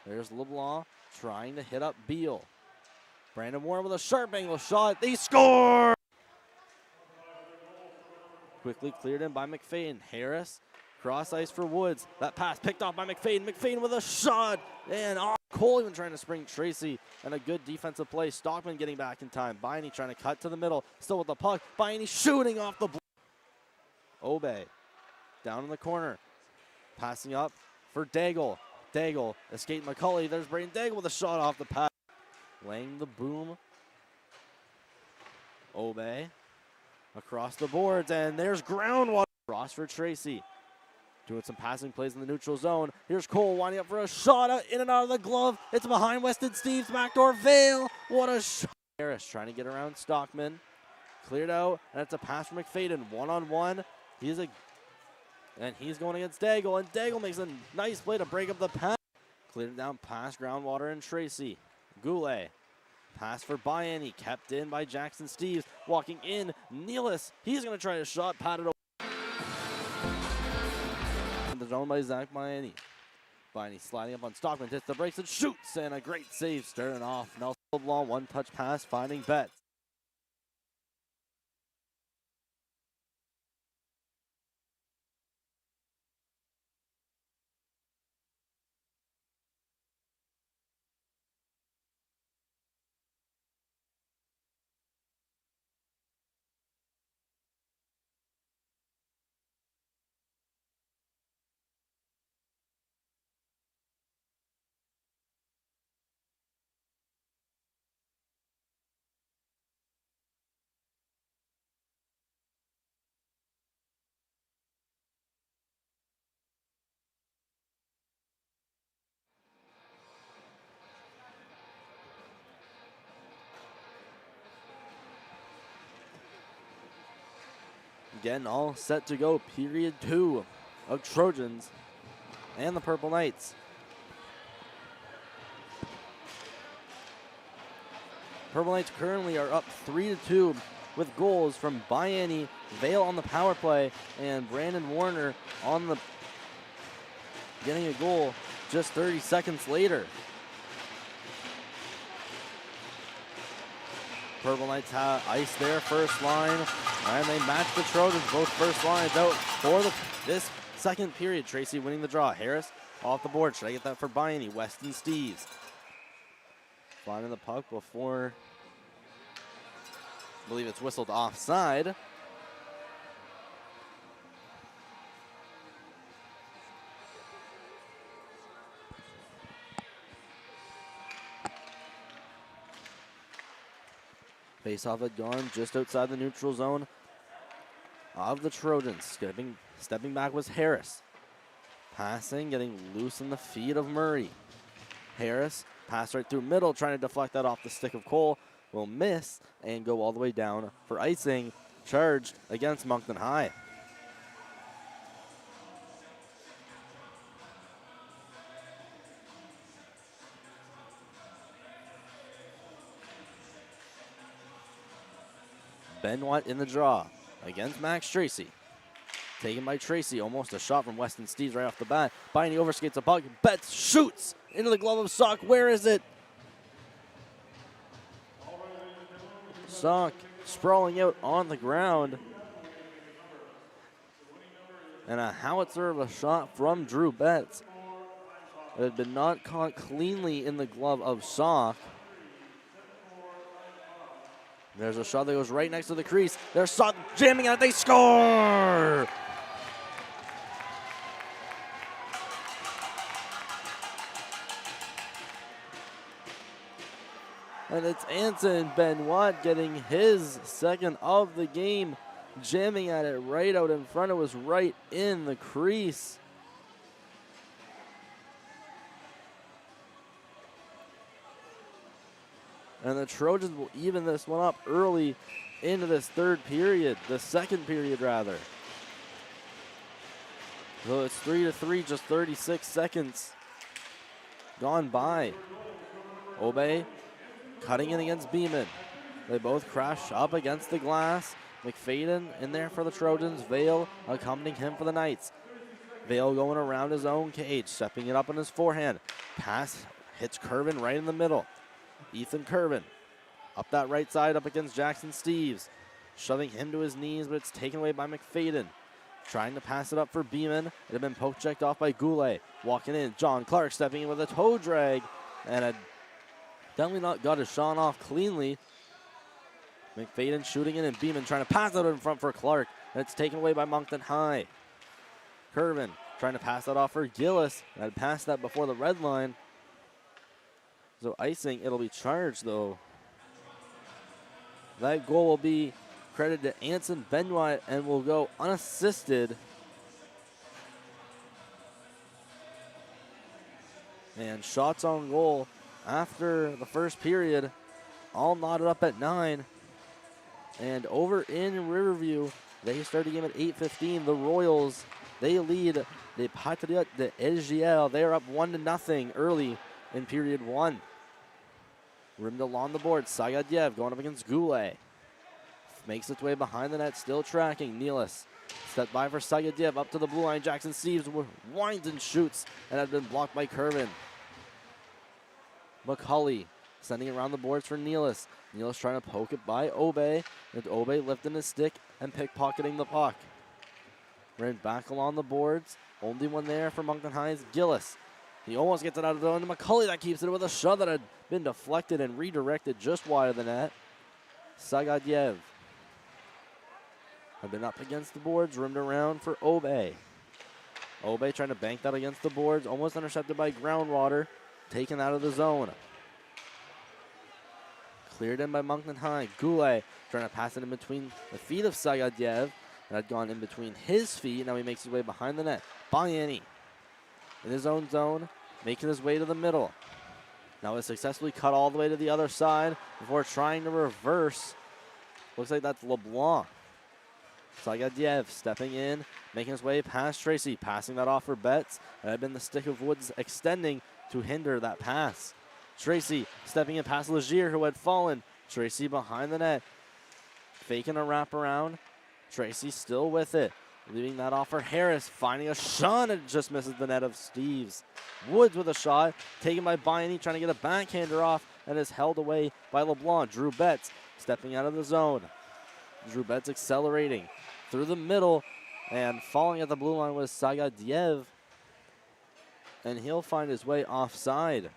There's LeBlanc trying to hit up Beal. Brandon Warren with a sharp angle shot. They score! Quickly cleared in by McFadden. Harris, cross ice for Woods. That pass picked off by McFadden. McFadden with a shot. And Cole even trying to spring Tracy. And a good defensive play. Stockman getting back in time. Bayani trying to cut to the middle. Still with the puck. Bayani shooting off the Obey. Down in the corner. Passing up for Daigle. Daigle escaped McCully. There's Braden Daigle with a shot off the pad. Laying the boom. Obey. Across the boards. And there's groundwater. Cross for Tracy. Doing some passing plays in the neutral zone. Here's Cole winding up for a shot out, in and out of the glove. It's behind Weston Steves, backdoor Vale. What a shot. Harris trying to get around Stockman. cleared out, and it's a pass from McFadden. One-on-one. He's going against Daigle, and Daigle makes a nice play to break up the pass. Cleared it down past Groundwater and Tracy. Goulet. Pass for Bayani, kept in by Jackson Steves. Walking in, Nealis. He's going to try a shot, patted away. The zone by Zach Bayani. Bayani sliding up on Stockman, hits the brakes and shoots, and a great save starting off. Nelson long one-touch pass, finding Betts. Again, all set to go. Period 2 of Trojans and the Purple Knights. Purple Knights currently are up 3-2 with goals from Bayani, Vale on the power play, and Brandon Warner on the getting a goal just 30 seconds later. Purple Knights have ice their first line, and they match the Trojans. Both first lines out for this second period. Tracy winning the draw. Harris off the board. Should I get that for Bayani? Weston Steves finding the puck before, I believe it's whistled offside. Face-off had gone just outside the neutral zone of the Trojans. Stepping back was Harris. Passing, getting loose in the feet of Murray. Harris, pass right through middle, trying to deflect that off the stick of Cole. Will miss and go all the way down for icing. Charged against Moncton High. Benoit in the draw against Max Tracy. Taken by Tracy, almost a shot from Weston Steves right off the bat. Bayani overskates a puck, Betts shoots into the glove of Sock. Where is it? Sock sprawling out on the ground. And a howitzer of a shot from Drew Betts. It had been not caught cleanly in the glove of Sock. There's a shot that goes right next to the crease. There's Sock jamming out. They score! And it's Anson Benoit getting his second of the game. Jamming at it right out in front. It was right in the crease. And the Trojans will even this one up early into this third period, the second period rather. So it's 3-3, just 36 seconds gone by. Obey cutting in against Beeman. They both crash up against the glass. McFadden in there for the Trojans. Vale accompanying him for the Knights. Vale going around his own cage, stepping it up on his forehand. Pass hits Curvin right in the middle. Ethan Curvin up that right side up against Jackson Steves. Shoving him to his knees, but it's taken away by McFadden. Trying to pass it up for Beeman. It had been poke checked off by Goulet. Walking in, John Clark stepping in with a toe drag. And a definitely not got his shot off cleanly. McFadden shooting in and Beeman trying to pass it in front for Clark. And it's taken away by Moncton High. Curvin trying to pass that off for Gillis. Had passed that before the red line. So icing, it'll be charged though. That goal will be credited to Anson Benoit and will go unassisted. And shots on goal after the first period, all knotted up at 9. And over in Riverview, they start the game at 8:15. The Royals, they lead the Patriotes de LGL. They are up 1-0 early in period 1. Rimmed along the board. Sagadyev going up against Goulet. Makes its way behind the net, still tracking. Nealis step by for Sagadyev, up to the blue line. Jackson Steves winds and shoots, and had been blocked by Kervin. McCulley sending it around the boards for Nealis. Nealis trying to poke it by Obey, and Obey lifting his stick and pickpocketing the puck. Ran back along the boards. Only one there for Moncton High's Gillis. He almost gets it out of the zone to McCulley that keeps it with a shot that had been deflected and redirected just wide of the net. Sagadyev had been up against the boards, rimmed around for Obey. Obey trying to bank that against the boards, almost intercepted by Groundwater, taken out of the zone. Cleared in by Moncton High. Goulet trying to pass it in between the feet of Sagadyev. That had gone in between his feet. Now he makes his way behind the net. Bayani in his own zone, making his way to the middle. Now is successfully cut all the way to the other side before trying to reverse. Looks like that's LeBlanc. Sagadyev stepping in, making his way past Tracy, passing that off for Betts. That had been the stick of Woods extending to hinder that pass. Tracy stepping in past Legier, who had fallen. Tracy behind the net, faking a wraparound. Tracy still with it, leaving that off for Harris, finding a shot, and it just misses the net of Steves. Woods with a shot, taken by Bayani, trying to get a backhander off, and is held away by LeBlanc. Drew Betts stepping out of the zone. Drew Betts accelerating through the middle, and falling at the blue line was Sagadyev, and he'll find his way offside.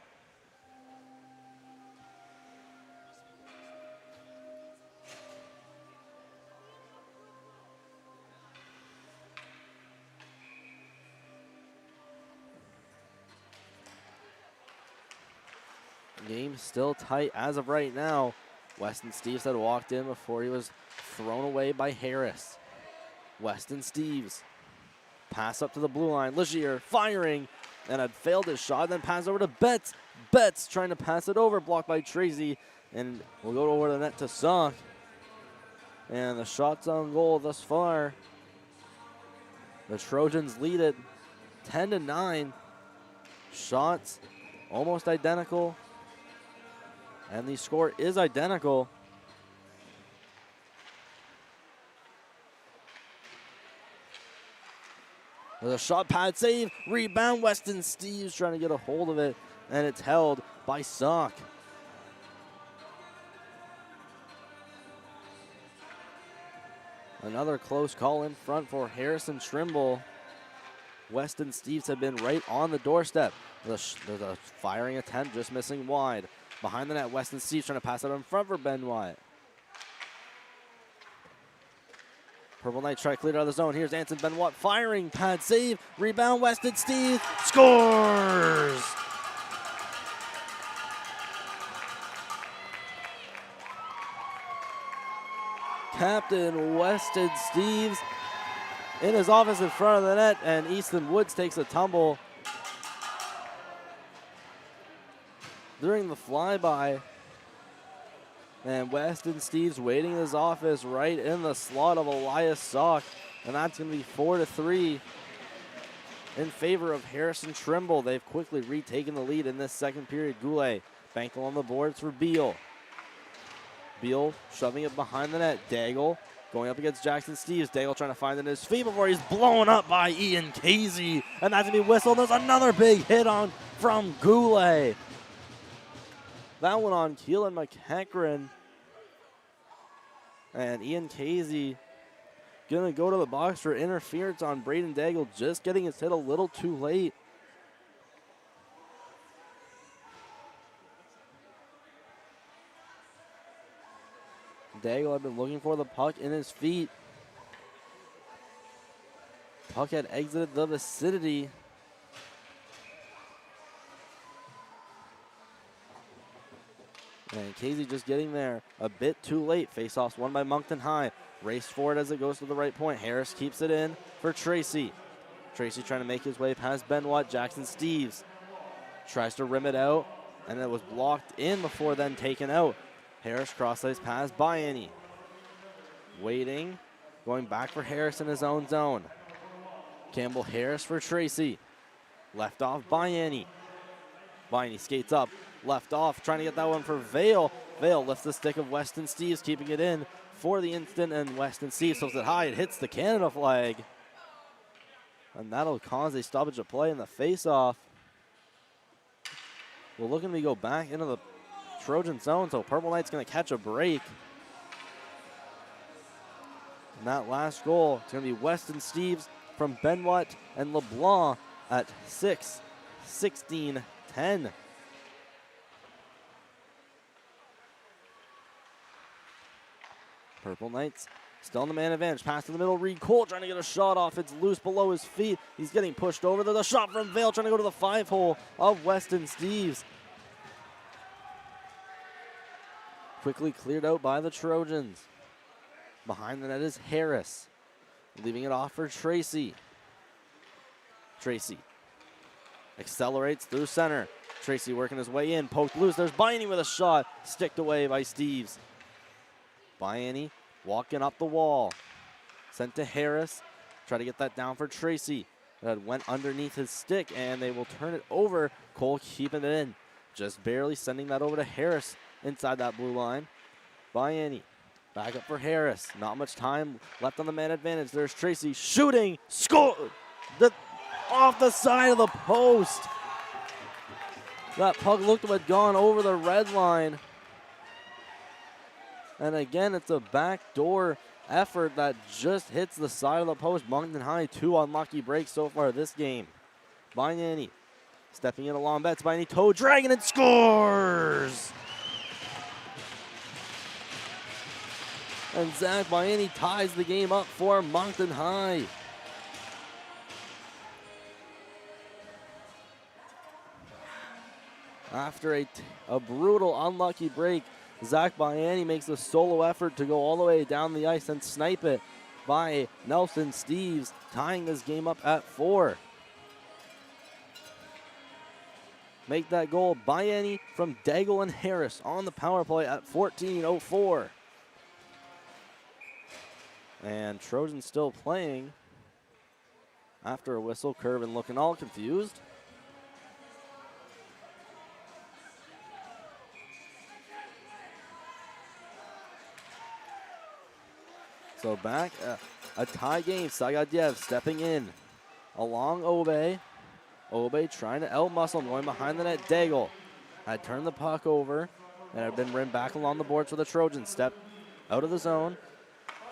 Game still tight as of right now. Weston Steves had walked in before he was thrown away by Harris. Weston Steves. Pass up to the blue line. Legier firing and had failed his shot. Then pass over to Betts. Betts trying to pass it over. Blocked by Tracy. And we'll go over the net to Sock. And the shots on goal thus far. The Trojans lead it 10-9. Shots almost identical. And the score is identical. There's a shot pad save, rebound, Weston Steves trying to get a hold of it, and it's held by Sock. Another close call in front for Harrison Trimble. Weston Steves had been right on the doorstep. There's a firing attempt, just missing wide. Behind the net, Weston Steves trying to pass it in front for Ben Wyatt. Purple Knights try to clear it out of the zone. Here's Anson Benoit firing, pad save, rebound, Weston Steves scores! Captain Weston Steves in his office in front of the net, and Easton Woods takes a tumble during the flyby. And Weston Steves waiting in his office right in the slot of Elias Sock. And that's going to be 4-3 in favor of Harrison Trimble. They've quickly retaken the lead in this second period. Goulet banked on the boards for Beal. Beal shoving it behind the net. Daigle going up against Jackson Steves. Daigle trying to find it in his feet before he's blown up by Ian Casey. And that's going to be whistled. There's another big hit on from Goulet. That one on Keelan McEachran. And Ian Casey going to go to the box for interference on Braden Daigle, just getting his hit a little too late. Daigle had been looking for the puck in his feet. Puck had exited the vicinity. And Casey just getting there a bit too late. Face-offs won by Moncton High. Race forward as it goes to the right point. Harris keeps it in for Tracy. Tracy trying to make his way past Benoit. Jackson Steves tries to rim it out, and it was blocked in before then taken out. Harris cross-ice pass by Annie. waiting, going back for Harris in his own zone. Campbell Harris for Tracy. Left off by Annie. Biney skates up, left off, trying to get that one for Vale. Vale lifts the stick of Weston Steves, keeping it in for the instant, and Weston Steves hooks it high. It hits the Canada flag. And that'll cause a stoppage of play in the face-off. We're looking to go back into the Trojan zone, so Purple Knight's going to catch a break. And that last goal is going to be Weston Steves from Benoit and LeBlanc at 6-16-10. Purple Knights still in the man advantage. Pass to the middle. Reed Cole trying to get a shot off. It's loose below his feet. He's getting pushed over. There's a shot from Vale trying to go to the 5-hole of Weston Steves. Quickly cleared out by the Trojans. Behind the net is Harris. Leaving it off for Tracy. Tracy accelerates through center. Tracy working his way in. Poked loose. There's Biney with a shot. Sticked away by Steves. Biney walking up the wall. Sent to Harris. Try to get that down for Tracy. That went underneath his stick, and they will turn it over. Cole keeping it in. Just barely sending that over to Harris inside that blue line. Biney back up for Harris. Not much time left on the man advantage. There's Tracy shooting. Score! Off the side of the post. That puck looked to have gone over the red line. And again, it's a backdoor effort that just hits the side of the post. Moncton High, 2 unlucky breaks so far this game. Biney stepping in along Betts. Biney toe dragging and scores! And Zach Biney ties the game up for Moncton High. After a brutal, unlucky break, Zach Biney makes a solo effort to go all the way down the ice and snipe it by Nelson Steves, tying this game up at 4. Make that goal, Biney from Daigle and Harris on the power play at 14:04. And Trojans still playing after a whistle. Curvin looking all confused. So back, a tie game. Sagadyev stepping in along Obe. Obe trying to out-muscle him, going behind the net. Daigle had turned the puck over and had been rimmed back along the boards for the Trojans. Step out of the zone.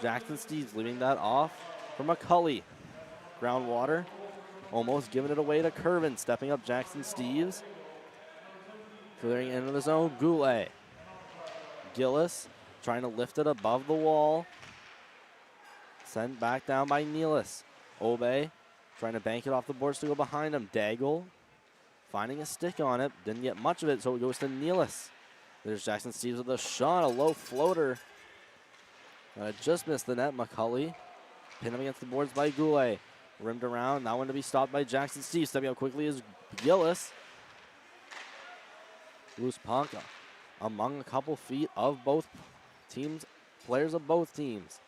Jackson Steves leaving that off for McCulley. Groundwater, almost giving it away to Curvin. Stepping up Jackson Steves. Clearing into the zone, Goulet. Gillis trying to lift it above the wall. Sent back down by Nealis. Obe trying to bank it off the boards to go behind him. Daigle finding a stick on it. Didn't get much of it, so it goes to Nealis. There's Jackson Steves with a shot, a low floater. Just missed the net. McCulley pinned him against the boards by Goulet. Rimmed around. That one to be stopped by Jackson Steves. Stepping up quickly is Gillis. Loose puck among a couple feet of both teams, players of both teams.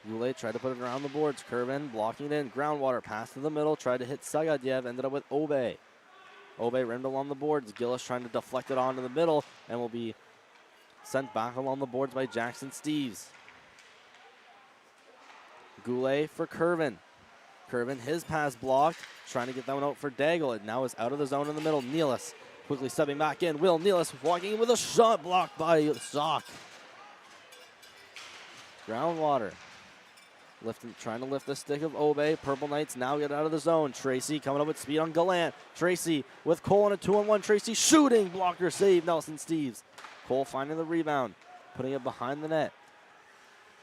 Goulet tried to put it around the boards. Curvin blocking it in. Groundwater pass to the middle. Tried to hit Sagadyev. Ended up with Obe. Obe rimmed along the boards. Gillis trying to deflect it onto the middle and will be sent back along the boards by Jackson Steves. Goulet for Curvin. Curvin, his pass blocked. Trying to get that one out for Daigle. It now is out of the zone in the middle. Nealis quickly stepping back in. Will Nealis walking in with a shot blocked by Sock. Groundwater. Trying to lift the stick of Obe. Purple Knights now get out of the zone. Tracy coming up with speed on Gallant. Tracy with Cole on a 2-on-1. Tracy shooting. Blocker save. Nelson Steves. Cole finding the rebound. Putting it behind the net.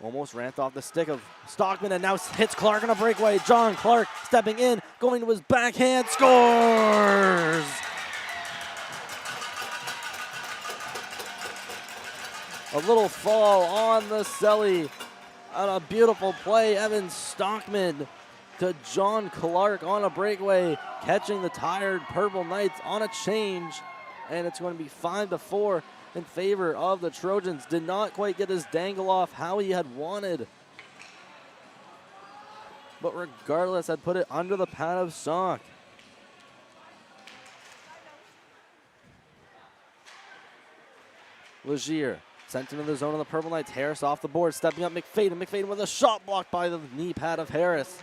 Almost ran off the stick of Stockman and now hits Clark on a breakaway. John Clark stepping in. Going to his backhand. Scores! A little fall on the celly. On a beautiful play, Evan Stockman to John Clark on a breakaway, catching the tired Purple Knights on a change, and it's going to be 5-4 in favor of the Trojans. Did not quite get his dangle off how he had wanted. But regardless, had put it under the pad of sock. Legier sent into the zone of the Purple Knights. Harris off the board, stepping up McFadden. McFadden with a shot blocked by the knee pad of Harris.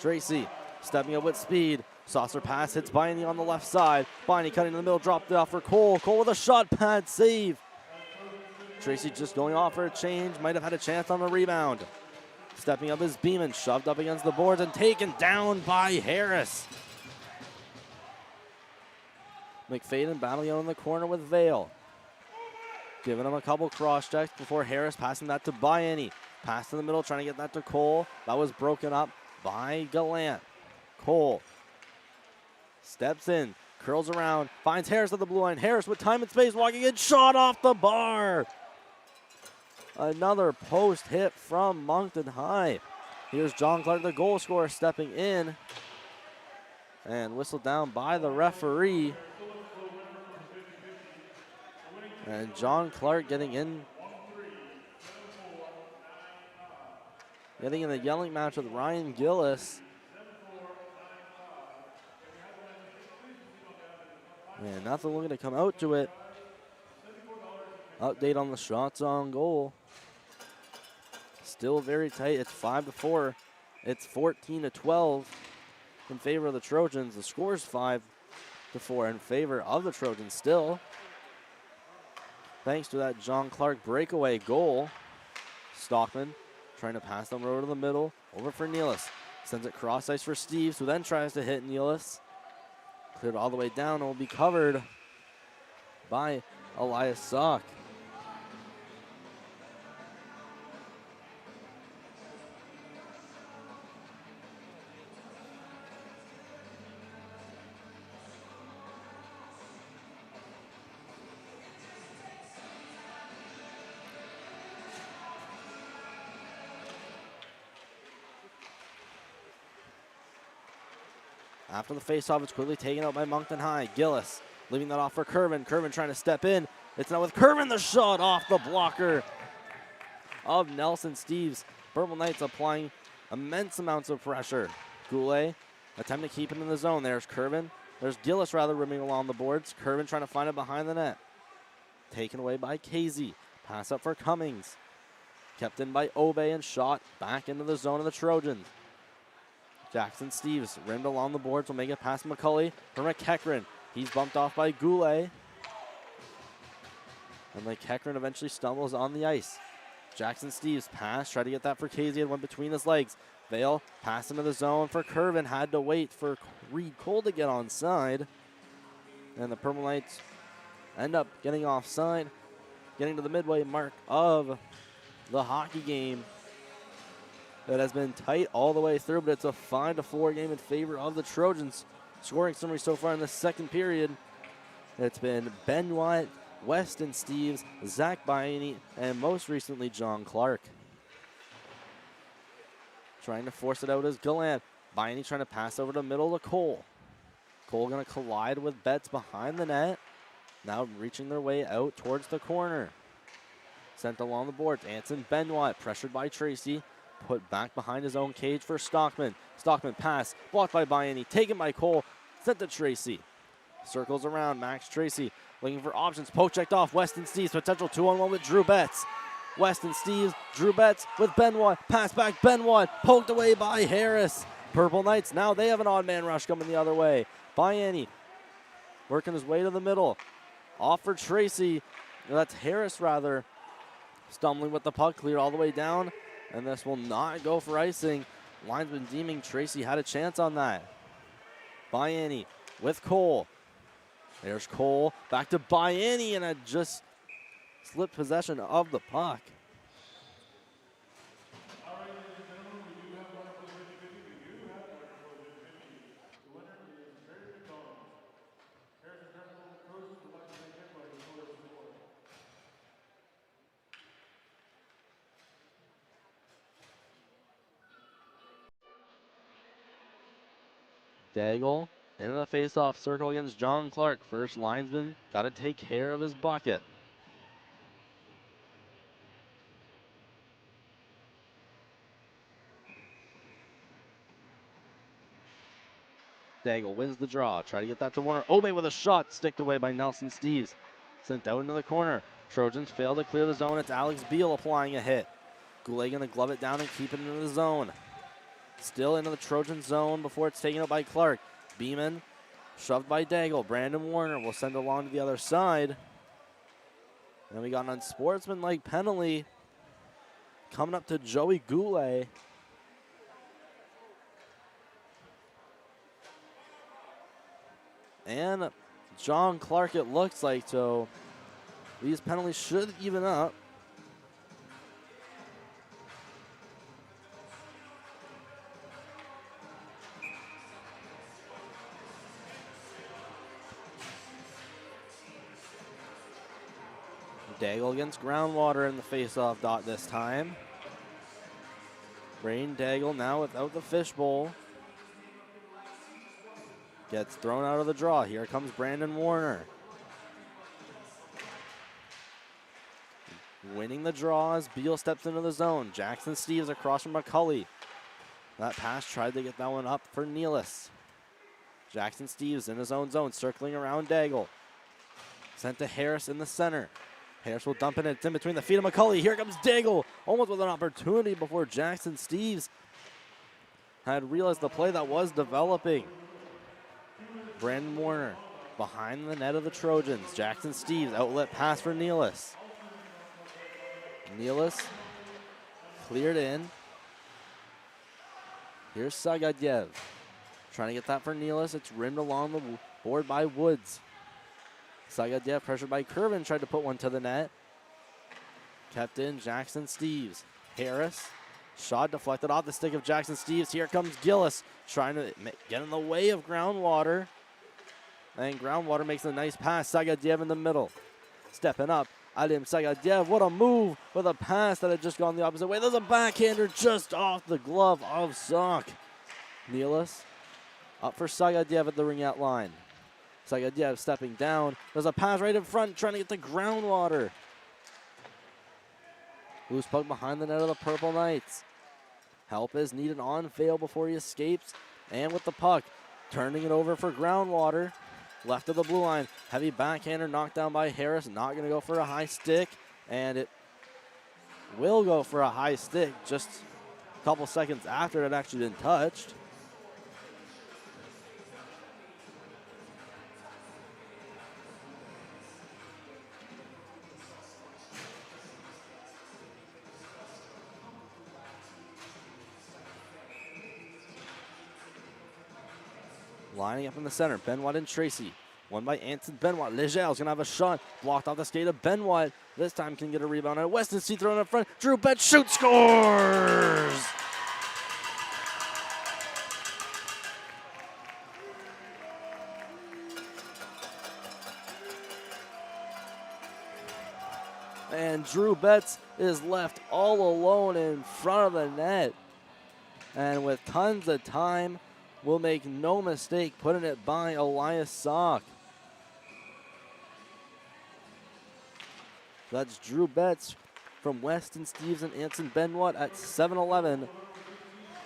Tracy stepping up with speed. Saucer pass hits Biney on the left side. Biney cutting in the middle, dropped it off for Cole. Cole with a shot pad save. Tracy just going off for a change. Might have had a chance on the rebound. Stepping up is Beeman, shoved up against the boards and taken down by Harris. McFadden battling out in the corner with Vale. Giving him a couple cross checks before Harris passing that to Biani. Pass in the middle, trying to get that to Cole. That was broken up by Gallant. Cole steps in, curls around, finds Harris at the blue line. Harris with time and space, walking in, shot off the bar. Another post hit from Moncton High. Here's John Clark, the goal scorer, stepping in. And whistled down by the referee. And John Clark getting in the yelling match with Ryan Gillis. And nothing looking to come out to it. Update on the shots on goal. Still very tight. It's 5-4. It's 14-12 in favor of the Trojans. The score is 5-4 in favor of the Trojans still. Thanks to that John Clark breakaway goal. Stockman trying to pass them over to the middle. Over for Nealis. Sends it cross ice for Steves, who then tries to hit Nealis. Cleared all the way down and will be covered by Elias Sock. After the faceoff, it's quickly taken out by Moncton High. Gillis leaving that off for Curvin. Curvin trying to step in. It's now with Curvin, the shot off the blocker of Nelson Steves. Purple Knights applying immense amounts of pressure. Goulet attempt to keep it in the zone. There's Curvin. There's Gillis rather rimming along the boards. Curvin trying to find it behind the net. Taken away by Casey. Pass up for Cummings. Kept in by Obey and shot back into the zone of the Trojans. Jackson Steves rimmed along the boards, will make it past McCulley for McEachran. He's bumped off by Goulet. And McEachran eventually stumbles on the ice. Jackson Steves pass, tried to get that for Casey, it went between his legs. Vale passed into the zone for Curvin, had to wait for Reed Cole to get onside. And the Purple Knights end up getting offside, getting to the midway mark of the hockey game. That has been tight all the way through, but it's a 5-4 game in favor of the Trojans. Scoring summary so far in the second period. It's been Benoit, Weston Steves, Zach Biani, and most recently John Clark. Trying to force it out is Gallant. Biani trying to pass over the middle to Cole. Cole going to collide with Betts behind the net. Now reaching their way out towards the corner. Sent along the boards. Anson Benoit pressured by Tracy. Put back behind his own cage for Stockman. Stockman pass, blocked by Biani, taken by Cole, sent to Tracy. Circles around, Max Tracy looking for options. Poke checked off, Weston Steves, potential 2-on-1 with Drew Betts. Weston Steves, Drew Betts with Benoit, pass back Benoit, poked away by Harris. Purple Knights, now they have an odd man rush coming the other way. Biani working his way to the middle. Off for Tracy, that's Harris rather. Stumbling with the puck, cleared all the way down. And this will not go for icing. Linesman deeming Tracy had a chance on that. Biani with Cole. There's Cole. Back to Biani, and it just slipped possession of the puck. Daigle into the face-off circle against John Clark. First linesman got to take care of his bucket. Daigle wins the draw. Try to get that to Warner. Obe with a shot. Sticked away by Nelson Steves. Sent out into the corner. Trojans fail to clear the zone. It's Alex Beal applying a hit. Goulet going to glove it down and keep it into the zone. Still into the Trojan zone before it's taken out by Clark. Beeman shoved by Daigle. Brandon Warner will send it along to the other side. And we got an unsportsmanlike penalty coming up to Joey Goulet. And John Clark, it looks like, so these penalties should even up. Daigle against Groundwater in the face-off dot this time. Brain Daigle now without the fishbowl. Gets thrown out of the draw. Here comes Brandon Warner. Winning the draw as Beal steps into the zone. Jackson Steves across from McCulley. That pass tried to get that one up for Nealis. Jackson Steves in his own zone, circling around Daigle. Sent to Harris in the center. Harris will dump it. It's in between the feet of McCulley. Here comes Daigle, almost with an opportunity before Jackson Steves had realized the play that was developing. Brandon Warner behind the net of the Trojans. Jackson Steves, outlet pass for Nealis. Nealis cleared in. Here's Sagadyev. Trying to get that for Nealis. It's rimmed along the board by Woods. Sagadyev pressured by Curvin, tried to put one to the net. Kept in Jackson Steves. Harris, shot deflected off the stick of Jackson Steves. Here comes Gillis, trying to get in the way of Groundwater. And Groundwater makes a nice pass. Sagadyev in the middle. Stepping up, Alim Sagadyev, what a move with a pass that had just gone the opposite way. There's a backhander just off the glove of Sock. Nealis up for Sagadyev at the ring-out line. Sagadyev stepping down. There's a pass right in front, trying to get the Groundwater. Loose puck behind the net of the Purple Knights. Help is needed on Fail before he escapes. And with the puck, turning it over for Groundwater. Left of the blue line. Heavy backhander knocked down by Harris. Not going to go for a high stick. And it will go for a high stick just a couple seconds after it had actually been touched. Lining up in the center, Benoit and Tracy. One by Anson Benoit. Legel's gonna have a shot. Blocked off the skate of Benoit. This time can get a rebound. And Weston C thrown up front. Drew Betts shoots, scores! And Drew Betts is left all alone in front of the net. And with tons of time, will make no mistake putting it by Elias Sock. That's Drew Betts from Weston Steves and Anson Benoit at 7:11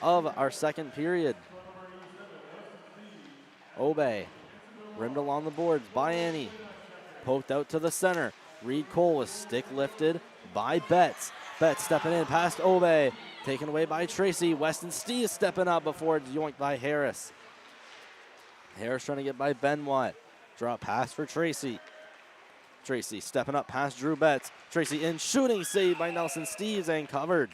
of our second period. Obe rimmed along the boards by Annie. Poked out to the center. Reed Cole was stick lifted by Betts. Betts stepping in past Obe. Taken away by Tracy. Weston Steves stepping up before it's yoinked by Harris. Harris trying to get by Benoit. Draw pass for Tracy. Tracy stepping up past Drew Betts. Tracy in, shooting save by Nelson Steves and covered.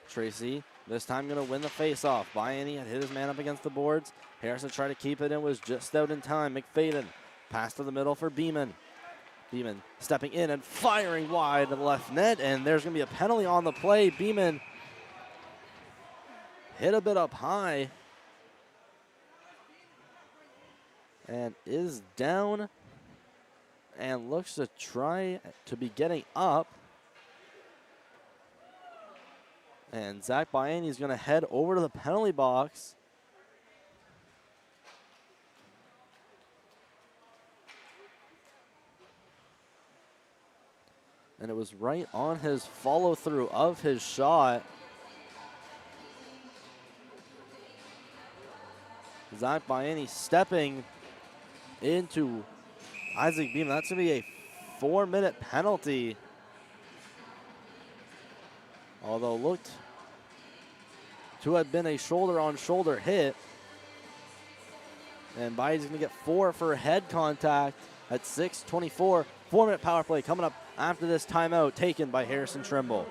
Tracy, this time going to win the faceoff. Bianni had hit his man up against the boards. Harrison tried to keep it in, was just out in time. McFadden, pass to the middle for Beeman. Beeman stepping in and firing wide to the left net, and there's going to be a penalty on the play. Beeman hit a bit up high and is down and looks to try to be getting up. And Zach Biani is going to head over to the penalty box. And it was right on his follow-through of his shot. Zach Biani stepping into Isaac Beeman. That's going to be a 4-minute penalty. Although looked to have been a shoulder-on-shoulder hit. And Biani's going to get 4 for head contact at 6:24. 4-minute power play coming up after this timeout taken by Harrison Trimble.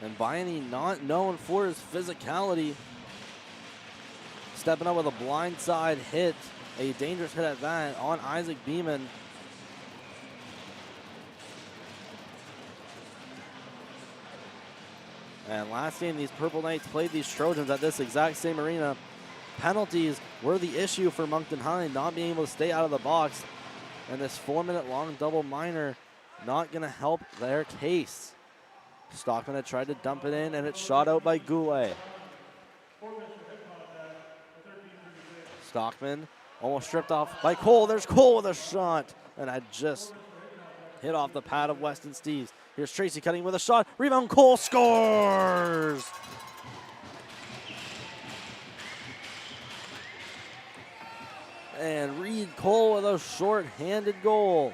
And Biani, not known for his physicality, stepping up with a blindside hit, a dangerous hit at that on Isaac Beeman. And last game, these Purple Knights played these Trojans at this exact same arena. Penalties were the issue for Moncton High, not being able to stay out of the box. And this 4-minute long double minor not going to help their case. Stockman had tried to dump it in, and it's shot out by Goulet. Stockman almost stripped off by Cole. There's Cole with a shot, and I just hit off the pad of Weston Steves. Here's Tracy cutting with a shot. Rebound, Cole scores! And Reed Cole with a short-handed goal.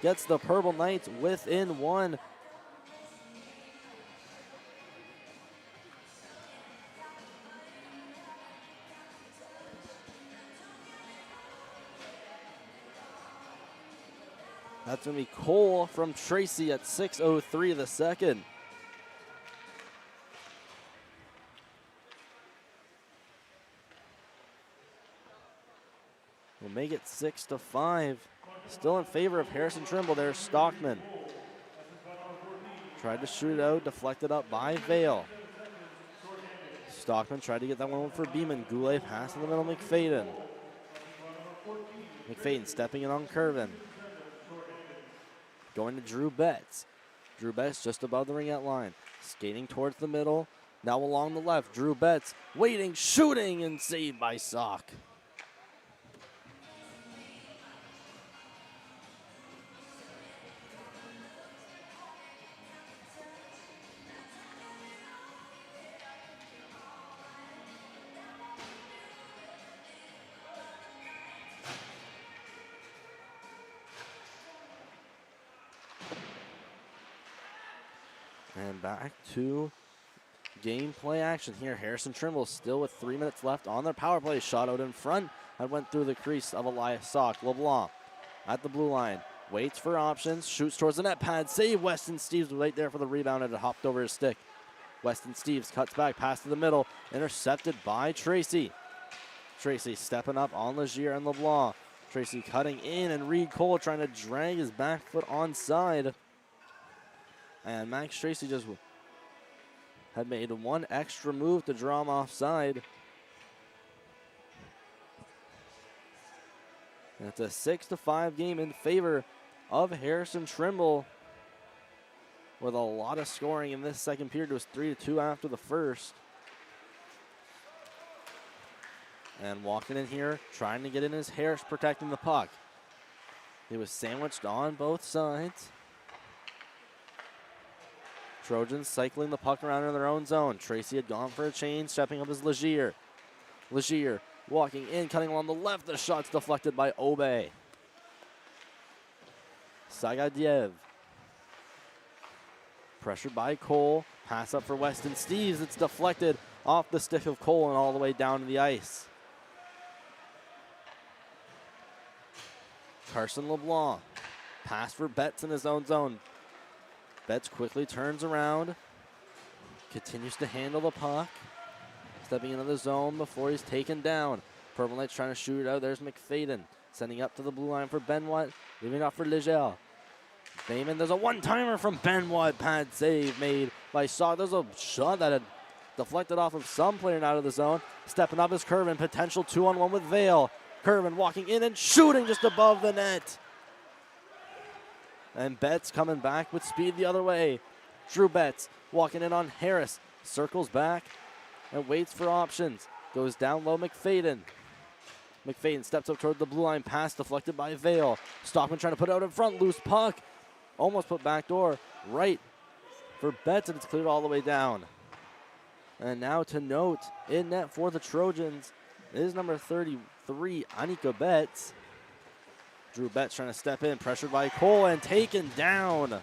Gets the Purple Knights within 1. That's going to be Cole from Tracy at 6:03 the second. We'll make it 6-5. Still in favor of Harrison Trimble. There's Stockman. Tried to shoot it out, deflected up by Vale. Stockman tried to get that one for Beeman. Goulet pass in the middle, McFadden. McFadden stepping in on Curvin. Going to Drew Betts. Drew Betts just above the ring-out line. Skating towards the middle. Now along the left. Drew Betts waiting, shooting, and saved by Sock. And back to gameplay action here. Harrison Trimble still with 3 minutes left on their power play. Shot out in front and went through the crease of Elias Sock. LeBlanc at the blue line. Waits for options. Shoots towards the net pad. Save. Weston Steves was right there for the rebound and it hopped over his stick. Weston Steves cuts back. Pass to the middle. Intercepted by Tracy. Tracy stepping up on Legier and LeBlanc. Tracy cutting in and Reed Cole trying to drag his back foot onside. And Max Tracy just had made one extra move to draw him offside. And it's a 6-5 game in favor of Harrison Trimble. With a lot of scoring in this second period. It was 3-2 after the first. And walking in here, trying to get in his Harris protecting the puck. He was sandwiched on both sides. Trojans cycling the puck around in their own zone. Tracy had gone for a change, stepping up as Legier. Legier walking in, cutting along the left. The shot's deflected by Obey. Sagadyev. Pressured by Cole. Pass up for Weston Steves. It's deflected off the stick of Cole and all the way down to the ice. Carson LeBlanc. Pass for Betts in his own zone. Betts quickly turns around. Continues to handle the puck. Stepping into the zone before he's taken down. Purple Knights trying to shoot it out. There's McFadden. Sending up to the blue line for Benoit. Leaving off for Leger. Bayman, there's a one-timer from Benoit. Pad save made by Shaw. There's a shot that had deflected off of some player and out of the zone. Stepping up is Curvin. Potential 2-on-1 with Vale. Curvin walking in and shooting just above the net. And Betts coming back with speed the other way. Drew Betts walking in on Harris. Circles back and waits for options. Goes down low, McFadden. McFadden steps up toward the blue line. Pass deflected by Vale. Stockman trying to put it out in front. Loose puck. Almost put back door. Right for Betts, and it's cleared all the way down. And now to note, in net for the Trojans is number 33, Anika Betts. Drew Betts trying to step in. Pressured by Cole and taken down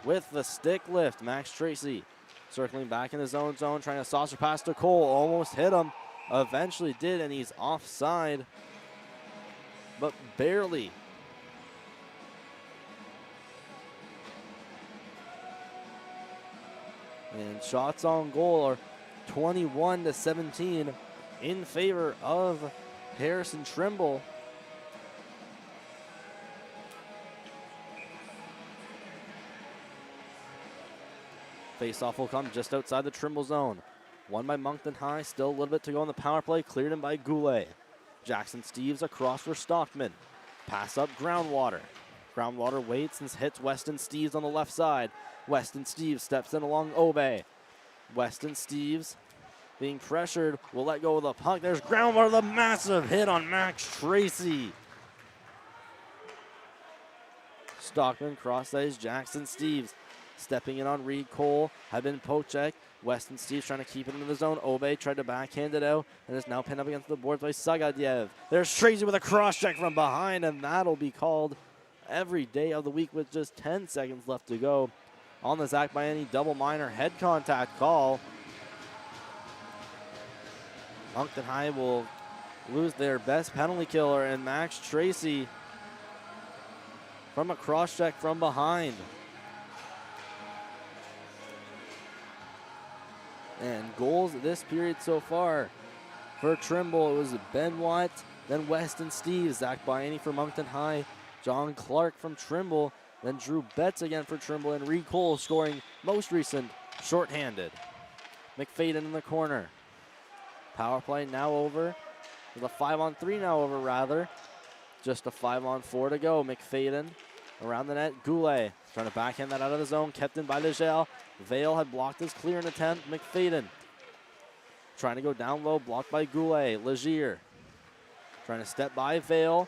with the stick lift. Max Tracy circling back in his own zone, trying to saucer pass to Cole. Almost hit him. Eventually did, and he's offside, but barely. And shots on goal are 21-17 in favor of Harrison Trimble. Face-off will come just outside the Trimble zone. Won by Moncton High, still a little bit to go on the power play, cleared in by Goulet. Jackson Steves across for Stockman. Pass up Groundwater. Groundwater waits and hits Weston Steves on the left side. Weston Steves steps in along Obey. Weston Steves being pressured, will let go of the puck. There's Groundwater, the massive hit on Max Tracy. Stockman cross-ice, Jackson Steves. Stepping in on Reed Cole, had been poke check. Weston Steves trying to keep it into the zone. Obey tried to backhand it out and is now pinned up against the boards by Sagadyev. There's Tracy with a cross check from behind, and that'll be called every day of the week with just 10 seconds left to go on the Zach Bianni double minor head contact call. Moncton High will lose their best penalty killer, and Max Tracy from a cross check from behind. And goals this period so far for Trimble, it was Benoit, then Weston Steves, Zach Bianni for Moncton High, John Clark from Trimble, then Drew Betts again for Trimble, and Reed Cole scoring most recent shorthanded. McFadden in the corner. Power play now over. With a 5-on-3 now over, rather. Just a 5-on-4 to go. McFadden around the net. Goulet trying to backhand that out of the zone. Kept in by Legel. Vale had blocked his clearing attempt. McFadden trying to go down low. Blocked by Goulet. Legier trying to step by Vale.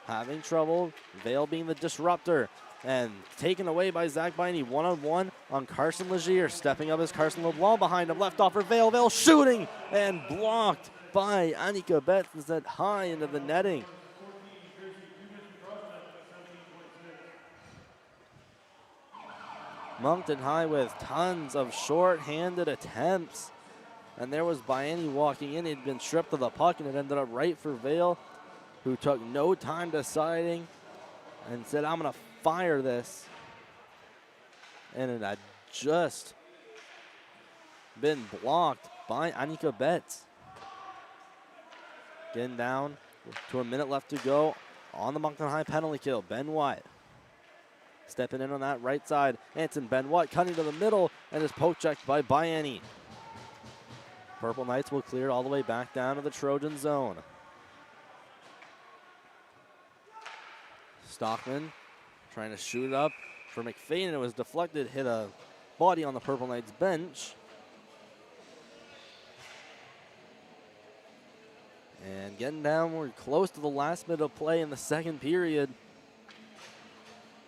Having trouble. Vale being the disruptor. And taken away by Zach Bianni. One-on-one on Carson Legier. Stepping up is Carson LeBlanc behind him. Left off for Vale. Vale shooting and blocked by Anika Betts. Is that high into the netting. Moncton High with tons of short-handed attempts. And there was Bianni walking in. He'd been stripped of the puck, and it ended up right for Vale, who took no time deciding and said, I'm going to fire this. And it had just been blocked by Anika Betts. Getting down to a minute left to go on the Moncton High penalty kill. Benoit stepping in on that right side. Anson Benoit cutting to the middle and is poke checked by Bianni. Purple Knights will clear all the way back down to the Trojan zone. Stockman trying to shoot it up for McFadden. It was deflected, hit a body on the Purple Knights bench. And getting down, we're close to the last minute of play in the second period.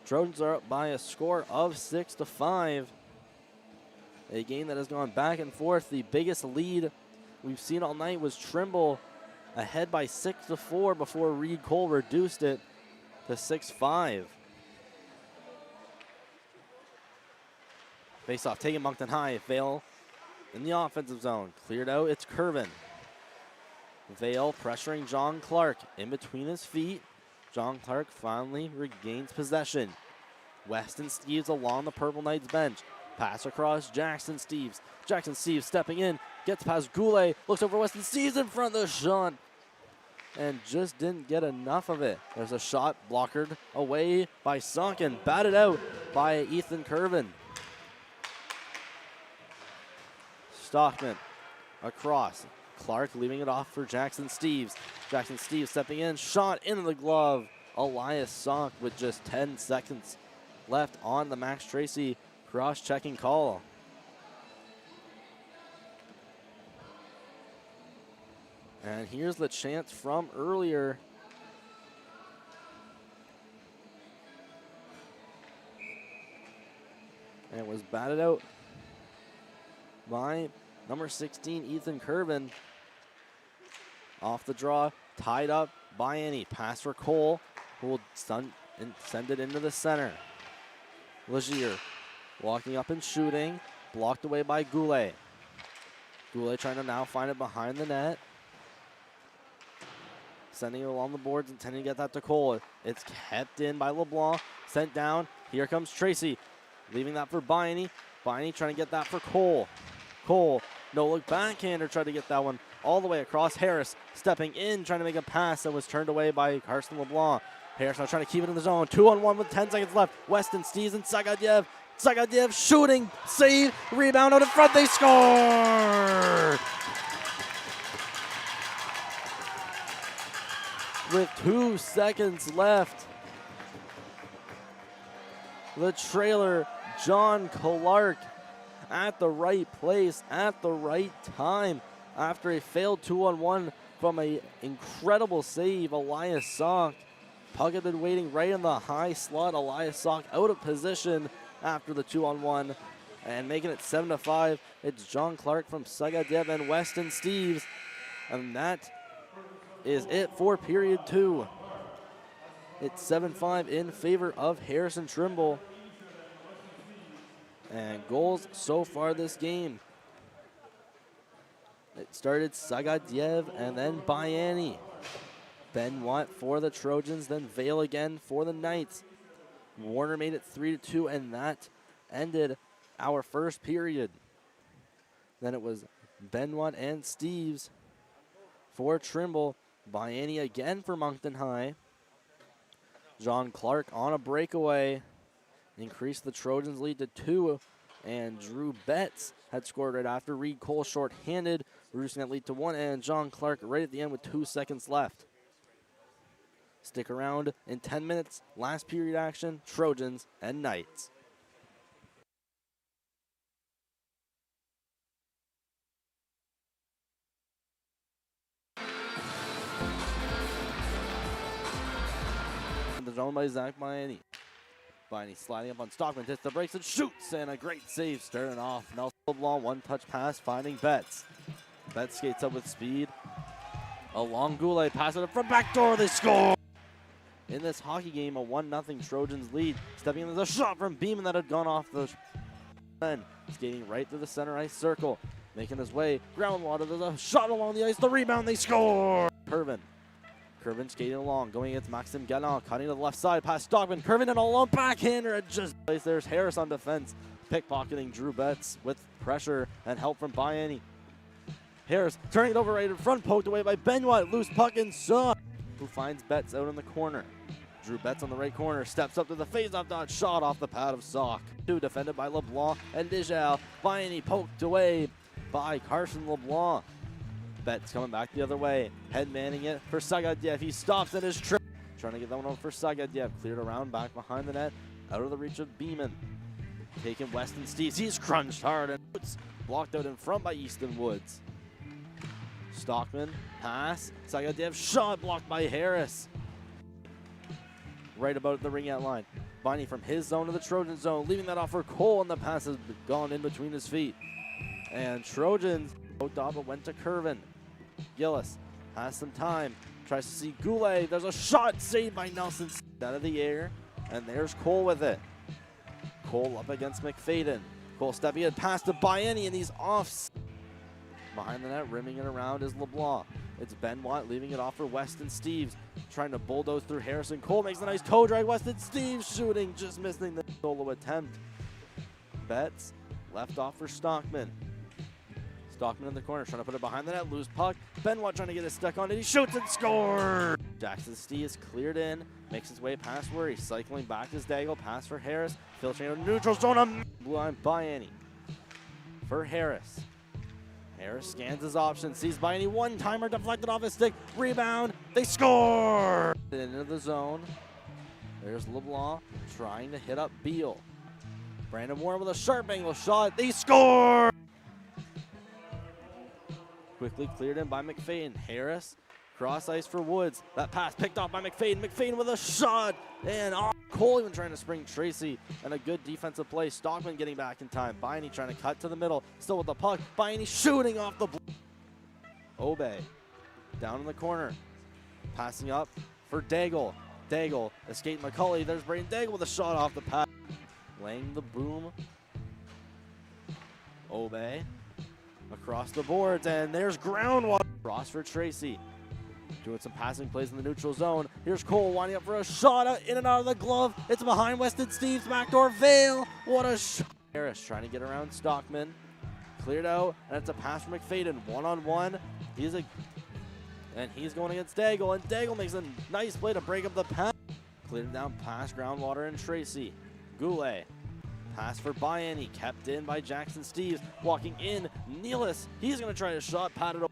Trojans are up by a score of 6-5. A game that has gone back and forth. The biggest lead we've seen all night was Trimble ahead by 6-4 before Reed Cole reduced it to 6-5. Face off, taking Moncton high. Vale in the offensive zone. Cleared out, it's Curvin. Vale pressuring John Clark in between his feet. John Clark finally regains possession. Weston Steves along the Purple Knights bench. Pass across Jackson Steves. Jackson Steves stepping in, gets past Goulet, looks over Weston Steves in front of the shot, and just didn't get enough of it. There's a shot blockered away by Sunk and batted out by Ethan Curvin. Stockman across. Clark leaving it off for Jackson Steves. Jackson Steves stepping in, shot into the glove. Elias Sonk with just 10 seconds left on the Max Tracy cross-checking call. And here's the chance from earlier. And it was batted out by number 16, Ethan Curvin. Off the draw, tied up by Annie. Pass for Cole, who will send it into the center. Legier walking up and shooting, blocked away by Goulet. Goulet trying to now find it behind the net. Sending it along the boards, intending to get that to Cole. It's kept in by LeBlanc, sent down. Here comes Tracy, leaving that for Biney. Biney trying to get that for Cole. Cole, no look backhander, tried to get that one all the way across. Harris stepping in, trying to make a pass that was turned away by Carson LeBlanc. Harris now trying to keep it in the zone. 2-on-1 with 10 seconds left. Weston Steves and Sagadyev. Sagadyev shooting, save, rebound out in front. They score! With 2 seconds left, the trailer, John Clark, at the right place at the right time after a failed 2-on-1 from an incredible save. Elias Sock. Puck had been waiting right in the high slot. Elias Sock out of position after the 2-on-1 and making it 7-5. It's John Clark from Sagadyev and Weston Steves, and that is it for period 2. It's 7-5 in favor of Harrison Trimble. And goals so far this game. It started Sagadyev and then Bayani. Benoit for the Trojans, then Vale again for the Knights. Warner made it 3-2, and that ended our first period. Then it was Benoit and Steves for Trimble. Bayani again for Moncton High. John Clark on a breakaway increased the Trojans' lead to 2, and Drew Betts had scored right after. Reed Cole short-handed, reducing that lead to 1, and John Clark right at the end with 2 seconds left. Stick around in 10 minutes, last period action, Trojans and Knights. The zone by Zach Bayani. Bayani sliding up on Stockman, hits the brakes and shoots, and a great save starting off. Nelson LeBlanc, one-touch pass, finding Betts. Betts skates up with speed. Along Goulet, pass it up from backdoor, they score! In this hockey game, a 1-0 Trojans lead. Stepping in, there's a shot from Beeman that had gone off the end. Skating right through the center ice circle. Making his way, ground water, there's a shot along the ice, the rebound, they score! Curvin skating along, going against Maxim Ganon, cutting to the left side, past Stockman. Curvin and alone backhander at just place. There's Harris on defense, pickpocketing Drew Betts with pressure and help from Bayani. Harris turning it over right in front, poked away by Benoit. Loose puck and Sock, who finds Betts out in the corner. Drew Betts on the right corner, steps up to the face-off dot, shot off the pad of Sock. 2 defended by LeBlanc and Dijal. Bayani poked away by Carson LeBlanc. Betts coming back the other way, head manning it for Sagadyev. He stops in his trip, trying to get that one over for Sagadyev. Cleared around, back behind the net, out of the reach of Beeman. Taking Weston Steves, he's crunched hard and blocked out in front by Easton Woods. Stockman, pass, Sagadyev, shot blocked by Harris. Right about the ring out line. Biney from his zone to the Trojan zone, leaving that off for Cole, and the pass has gone in between his feet. And Trojans, Odaba went to Curvin. Gillis has some time, tries to see Goulet. There's a shot saved by Nelson out of the air, and there's Cole with it. Cole up against McFadden. Cole stepping in, pass to Bieni, and he's off. Behind the net, rimming it around is LeBlanc. It's Benoit leaving it off for Weston Steves, trying to bulldoze through Harrison. Cole makes a nice toe drag. Weston Steves shooting, just missing the solo attempt. Betts left off for Stockman. Stockman in the corner, trying to put it behind the net, loose puck. Benoit trying to get it stuck on it, he shoots and scores! Jackson Steves cleared in, makes his way past Worry, cycling back his Daigle, pass for Harris, filtering out neutral zone, blue line Bieni. For Harris. Harris scans his options, sees Bieni, one-timer deflected off his stick, rebound, they score! Into the zone, there's LeBlanc trying to hit up Beal. Brandon Warren with a sharp angle shot, they score! Quickly cleared in by McFadden. Harris, cross ice for Woods. That pass picked off by McFadden. McFadden with a shot, and Cole even trying to spring Tracy, and a good defensive play. Stockman getting back in time. Bieni trying to cut to the middle, still with the puck. Bieni shooting off the Obey, down in the corner, passing up for Daigle. Daigle, escape McCulley. There's Braden Daigle with a shot off the pass. Laying the boom. Obey. Across the boards, and there's groundwater. Cross for Tracy. Doing some passing plays in the neutral zone. Here's Cole winding up for a shot in and out of the glove. It's behind Weston Steves, backdoor Vale. What a shot. Harris trying to get around Stockman. Cleared out, and it's a pass from McFadden. One-on-one. He's going against Daigle, and Daigle makes a nice play to break up the pass. Cleared it down past groundwater and Tracy. Goulet. Pass for Bieni, kept in by Jackson Steves. Walking in, Nealis, he's going to try a shot, patted over.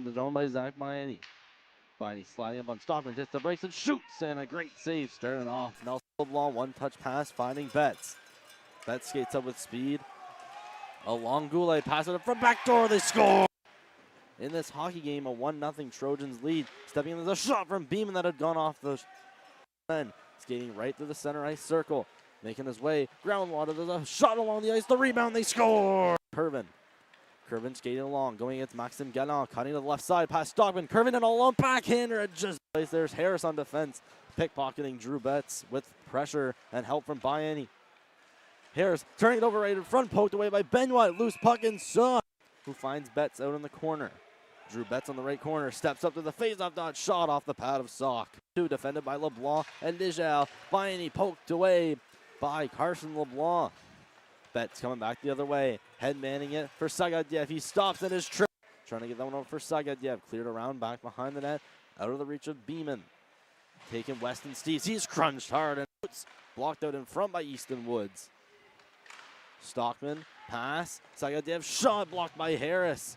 The zone by Zach Bieni. Bieni sliding up on Stockman, just the breaks and shoots, and a great save starting off. Nelson LeBlanc, one-touch pass, finding Betts. Betts skates up with speed. A long Goulet, pass it up from backdoor, they score! In this hockey game, a 1-0 Trojans lead. Stepping in, there's a shot from Beeman that had gone off the end. Skating right through the center ice circle. Making his way, groundwater, there's a shot along the ice, the rebound, they score! Curvin skating along, going against Maxime Gallant, cutting to the left side, past Stockman. Curvin and a lone backhander at just place. There's Harris on defense, pickpocketing Drew Betts with pressure and help from Bieni. Harris turning it over right in front, poked away by Benoit. Loose puck inside, who finds Betts out in the corner. Drew Betts on the right corner, steps up to the face-off dot, shot off the pad of Sock. Two defended by LeBlanc and Dijal. Bayani poked away by Carson LeBlanc. Betts coming back the other way, head manning it for Sagadiev. He stops at his trip, trying to get that one over for Sagadiev. Cleared around back behind the net, out of the reach of Beeman. Taking Weston Steeves, he's crunched hard and blocked out in front by Easton Woods. Stockman, pass, Sagadiev, shot blocked by Harris.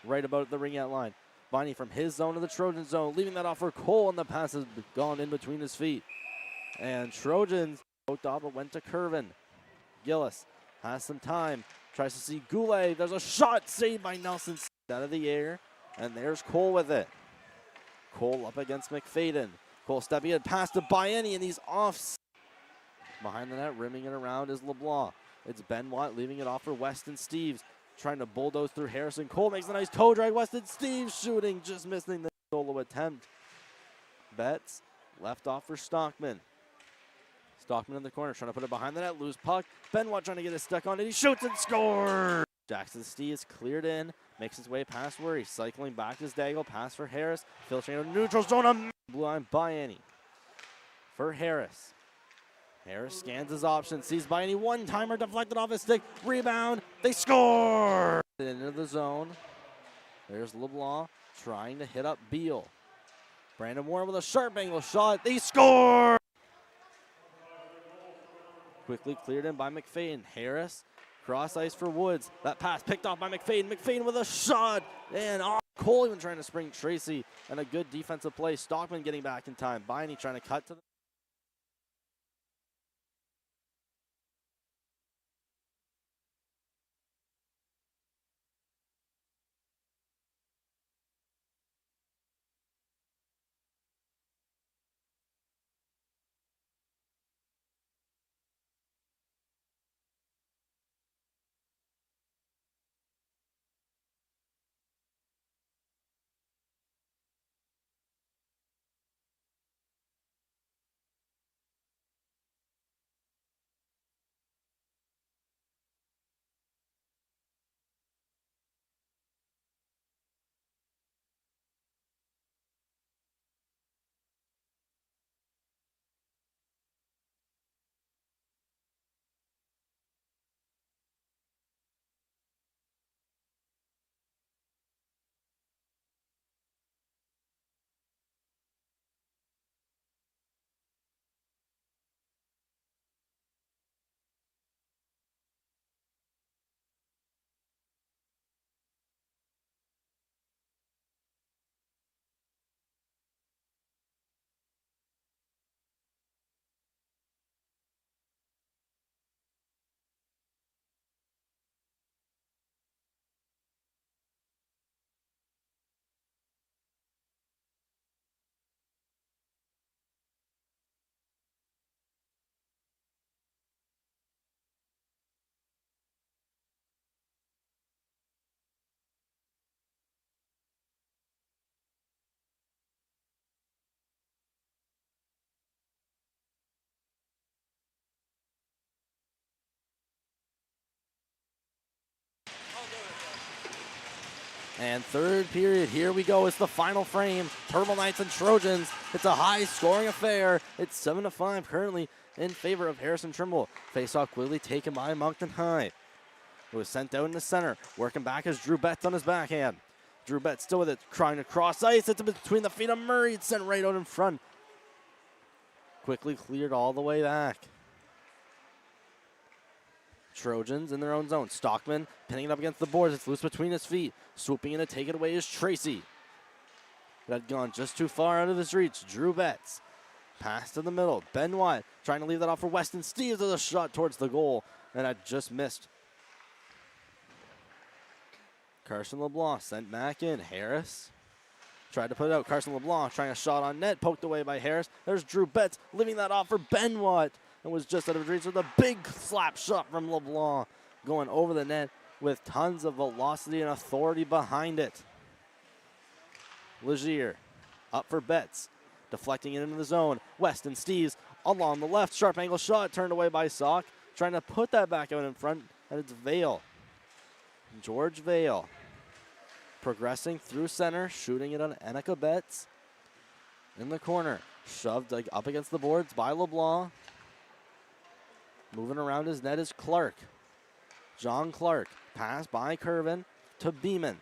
Right about the ring out line. Viney from his zone to the Trojan zone, leaving that off for Cole, and the pass has gone in between his feet. And Trojans poked off, but went to Curvin. Gillis has some time, tries to see Goulet. There's a shot saved by Nelson out of the air, and there's Cole with it. Cole up against McFadden. Cole stepping in, pass to Bayani, and he's off. Behind the net, rimming it around is LeBlanc. It's Ben Watt leaving it off for Weston Steeves, trying to bulldoze through Harrison. Cole makes a nice toe drag. Weston Steeves shooting, just missing the solo attempt. Betts left off for Stockman. Stockman in the corner, trying to put it behind the net, loose puck. Ben Watt trying to get it stuck on it. He shoots and scores! Jackson Steeves cleared in, makes his way past Worry, cycling back his Daigle, pass for Harris, filtering out neutral zone, blue line Bayani for Harris. Harris scans his options, sees Bayani, one-timer deflected off his stick, rebound, they score! Into the zone, there's LeBlanc trying to hit up Beal. Brandon Warren with a sharp angle shot, they score! Quickly cleared in by McFadden. Harris, cross ice for Woods. That pass picked off by McFadden. McFadden with a shot, and Cole even trying to spring Tracy, and a good defensive play. Stockman getting back in time. Biney trying to cut to the And third period, here we go. It's the final frame. Purple Knights and Trojans. It's a high-scoring affair. It's 7-5 currently in favor of Harrison Trimble. Face-off quickly taken by Moncton High. It was sent out in the center. Working back is Drew Betts on his backhand. Drew Betts still with it, trying to cross ice. It's between the feet of Murray. It's sent right out in front. Quickly cleared all the way back. Trojans in their own zone. Stockman pinning it up against the boards. It's loose between his feet. Swooping in to take it away is Tracy. That had gone just too far out of his reach. Drew Betts. Pass to the middle. Ben Watt trying to leave that off for Weston Steeves with a shot towards the goal. And I just missed. Carson LeBlanc sent back in. Harris tried to put it out. Carson LeBlanc trying a shot on net. Poked away by Harris. There's Drew Betts leaving that off for Ben Watt. And was just out of reach with a big slap shot from LeBlanc going over the net with tons of velocity and authority behind it. Legier up for Betts, deflecting it into the zone. Weston Steeves along the left, sharp angle shot turned away by Sock, trying to put that back out in front, and it's Vale. George Vale progressing through center, shooting it on Annika Betts. In the corner, shoved up against the boards by LeBlanc. Moving around his net is Clark. John Clark, pass by Curvin to Beeman.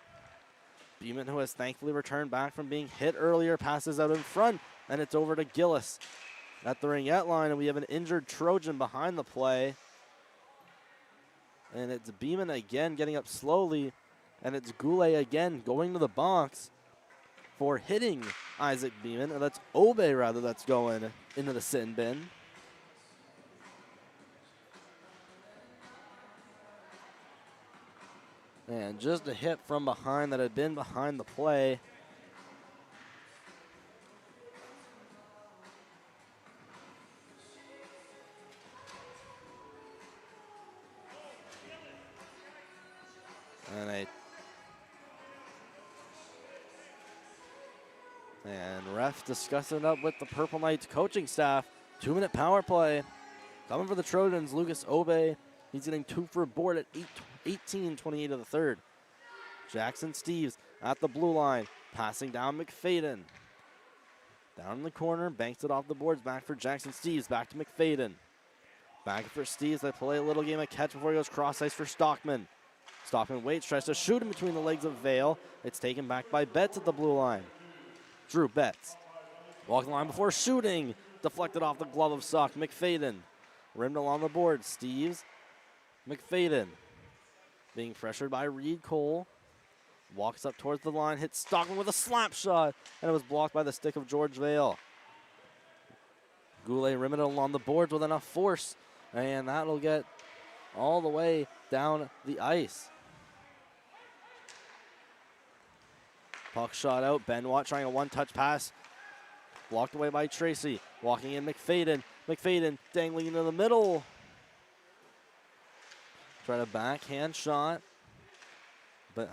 Beeman, who has thankfully returned back from being hit earlier, passes out in front, and it's over to Gillis at the ringette line, and we have an injured Trojan behind the play. And it's Beeman again getting up slowly, and it's Goulet again going to the box for hitting Isaac Beeman, and that's Obe rather that's going into the sin bin. And just a hit from behind that had been behind the play. And ref discussing it up with the Purple Knights coaching staff. 2-minute power play. Coming for the Trojans, Lucas Obe. He's getting 2 for a board at 18-28 of the third. Jackson Steves at the blue line, passing down McFadden. Down in the corner, banks it off the boards, back for Jackson Steves, back to McFadden. Back for Steves, they play a little game of catch before he goes cross ice for Stockman. Stockman waits, tries to shoot him between the legs of Vale. It's taken back by Betts at the blue line. Drew Betts, walking the line before shooting, deflected off the glove of Sock. McFadden, rimmed along the board, Steves, McFadden, being pressured by Reed Cole. Walks up towards the line, hits Stockman with a slap shot, and it was blocked by the stick of George Vale. Goulet rimmed along the boards with enough force, and that'll get all the way down the ice. Puck shot out, Benoit trying a one-touch pass. Blocked away by Tracy. Walking in McFadden. McFadden dangling into the middle. Trying a backhand shot. But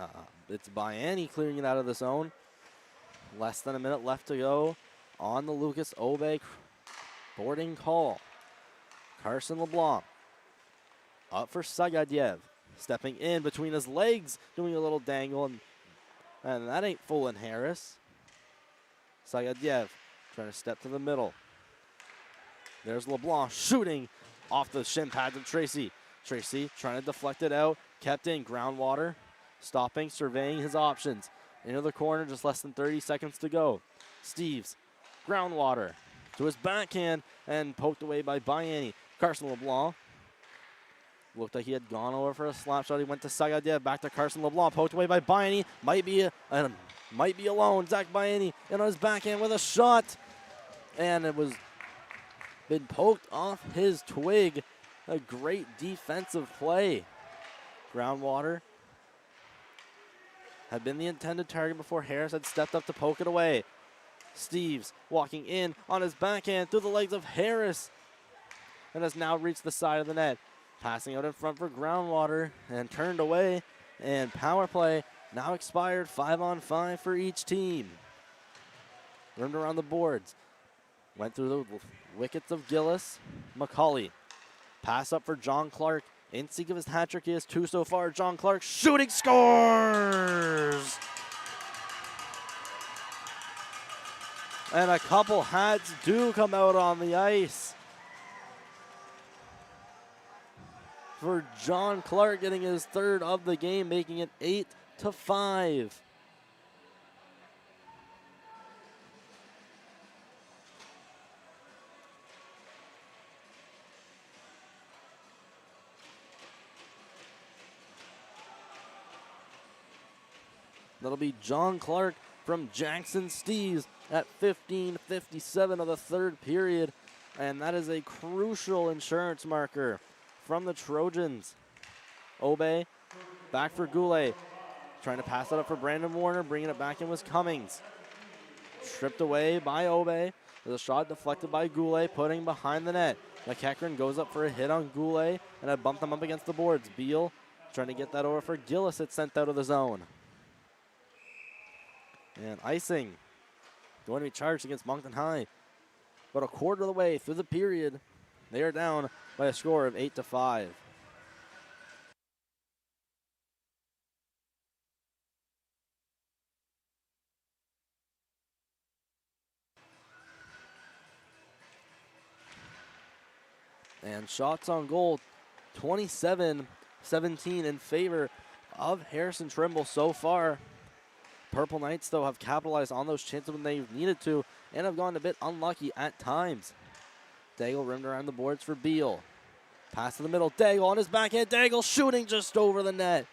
it's Biani clearing it out of the zone. Less than a minute left to go on the Lucas Obe boarding call. Carson LeBlanc up for Sagadyev. Stepping in between his legs, doing a little dangle, and that ain't fooling Harris. Sagadyev trying to step to the middle. There's LeBlanc shooting off the shin pads of Tracy. Tracy trying to deflect it out, kept in, Groundwater. Stopping, surveying his options. Into the corner, just less than 30 seconds to go. Steves, Groundwater to his backhand and poked away by Biani. Carson LeBlanc looked like he had gone over for a slap shot. He went to Sagadyev, back to Carson LeBlanc, poked away by Biani. Might be alone. Zach Biani in on his backhand with a shot, and it was been poked off his twig. A great defensive play. Groundwater had been the intended target before Harris had stepped up to poke it away. Steves walking in on his backhand through the legs of Harris and has now reached the side of the net. Passing out in front for Groundwater and turned away, and power play now expired. 5-on-5 for each team. Rimmed around the boards. Went through the wickets of Gillis. McCauley. Pass up for John Clark. In seek of his hat trick, he has 2 so far. John Clark shooting, scores! And a couple hats do come out on the ice for John Clark, getting his 3rd of the game, making it 8-5. That'll be John Clark from Jackson Steves at 15:57 of the 3rd period. And that is a crucial insurance marker from the Trojans. Obe back for Goulet. Trying to pass it up for Brandon Warner. Bringing it back in was Cummings. Stripped away by Obe. There's a shot deflected by Goulet, putting behind the net. McEachran goes up for a hit on Goulet, and I bumped them up against the boards. Beal trying to get that over for Gillis. It's sent out of the zone. And icing going to be charged against Moncton High. But a quarter of the way through the period, they are down by a score of 8-5. And shots on goal, 27-17 in favor of Harrison Trimble so far. Purple Knights, though, have capitalized on those chances when they've needed to and have gone a bit unlucky at times. Daigle rimmed around the boards for Beal. Pass to the middle. Daigle on his backhand. Daigle shooting just over the net.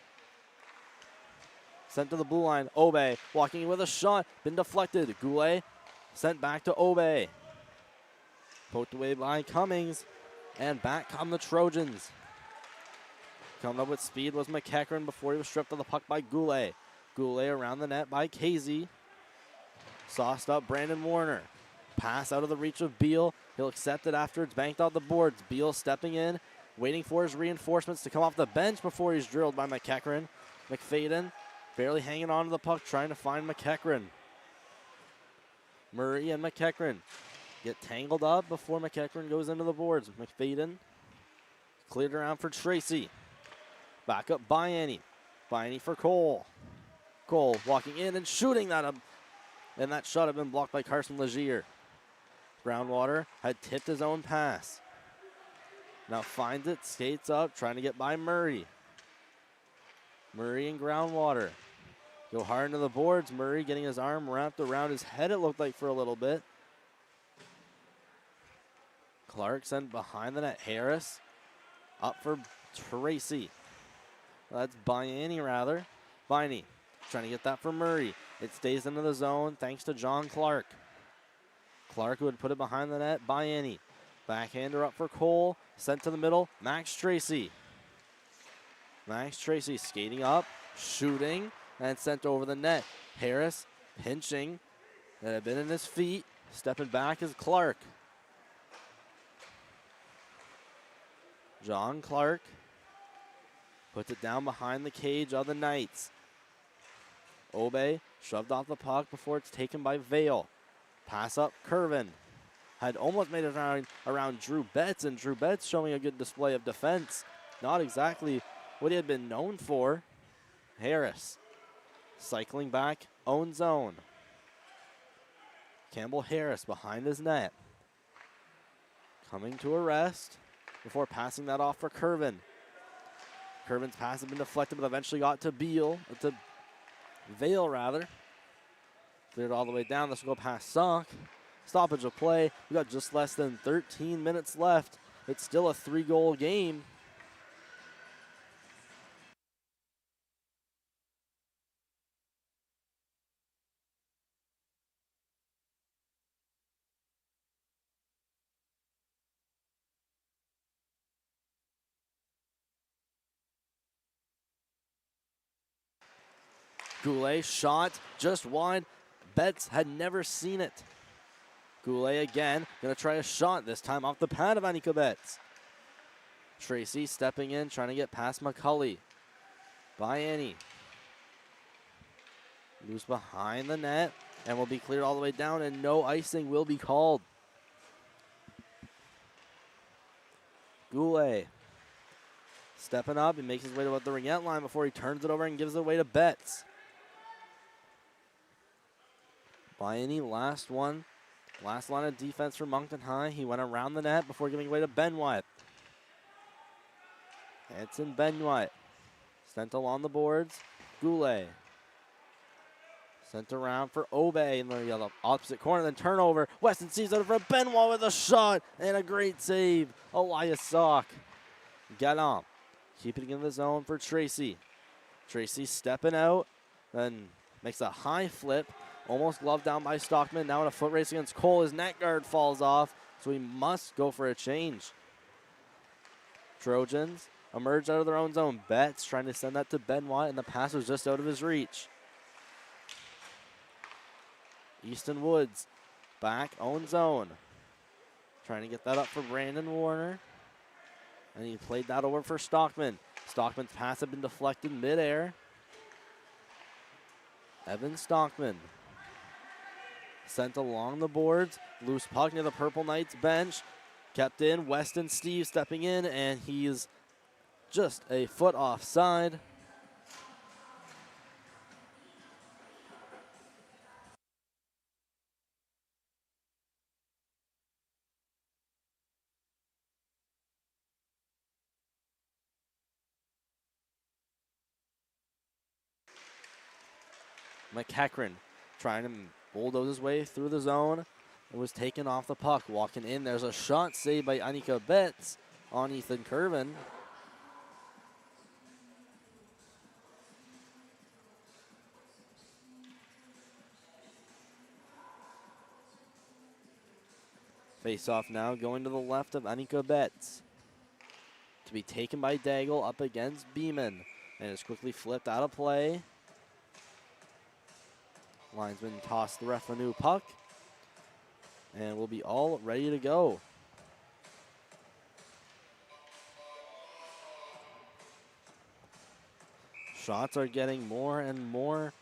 Sent to the blue line. Obe walking in with a shot. Been deflected. Goulet sent back to Obe. Poked away by Cummings. And back come the Trojans. Coming up with speed was McEachran before he was stripped of the puck by Goulet. Goulet around the net by Casey. Sauced up Brandon Warner. Pass out of the reach of Beal. He'll accept it after it's banked off the boards. Beal stepping in, waiting for his reinforcements to come off the bench before he's drilled by McEachran. McFadden barely hanging on to the puck, trying to find McEachran. Murray and McEachran get tangled up before McEachran goes into the boards. McFadden cleared around for Tracy. Back up Bianni. Bianni for Cole. Cole walking in and shooting that up. And that shot had been blocked by Carson Legier. Groundwater had tipped his own pass. Now finds it, skates up, trying to get by Murray. Murray and Groundwater go hard into the boards. Murray getting his arm wrapped around his head, it looked like, for a little bit. Clark sent behind the net. Harris up for Tracy. That's Bianni, rather. Bianni trying to get that for Murray. It stays into the zone thanks to John Clark. Clark would put it behind the net. Bianni. Backhander up for Cole. Sent to the middle. Max Tracy. Max Tracy skating up, shooting, and sent over the net. Harris pinching. That had been in his feet. Stepping back is Clark. John Clark puts it down behind the cage of the Knights. Obe shoved off the puck before it's taken by Vale. Pass up Curvin. Had almost made it around Drew Betts, and Drew Betts showing a good display of defense. Not exactly what he had been known for. Harris cycling back, own zone. Campbell Harris behind his net. Coming to a rest before passing that off for Curvin. Curvin's pass had been deflected, but eventually got to Beal, to Vale rather. Cleared all the way down. This will go past Sock. Stoppage of play. We got just less than 13 minutes left. It's still a 3-goal game. Goulet shot just wide. Betts had never seen it. Goulet again, gonna try a shot, this time off the pad of Anika Betts. Tracy stepping in, trying to get past McCulley. Bianni. Loose behind the net, and will be cleared all the way down, and no icing will be called. Goulet stepping up, he makes his way to the ringette line before he turns it over and gives it away to Betts. Bianni, last one. Last line of defense for Moncton High. He went around the net before giving away to Benoit. Edson Benoit. Sent along the boards. Goulet. Sent around for Obe in the opposite corner. Then turnover. Weston sees it for Benoit with a shot. And a great save. Elias Sock. Gallant. Keeping it in the zone for Tracy. Tracy stepping out. Then makes a high flip. Almost gloved down by Stockman. Now in a foot race against Cole. His net guard falls off, so he must go for a change. Trojans emerge out of their own zone. Betts trying to send that to Benoit, and the pass was just out of his reach. Easton Woods back, own zone. Trying to get that up for Brandon Warner. And he played that over for Stockman. Stockman's pass had been deflected midair. Evan Stockman. Sent along the boards. Loose puck near the Purple Knights bench. Kept in. Weston Steve stepping in, and he's just a foot offside. McEachran trying to bulldoze his way through the zone. It was taken off the puck. Walking in, there's a shot saved by Annika Betts on Ethan Curvin. Face off now going to the left of Annika Betts. To be taken by Daigle up against Beeman. And it's quickly flipped out of play. Linesman tossed the ref a new puck. And we'll be all ready to go. Shots are getting more and more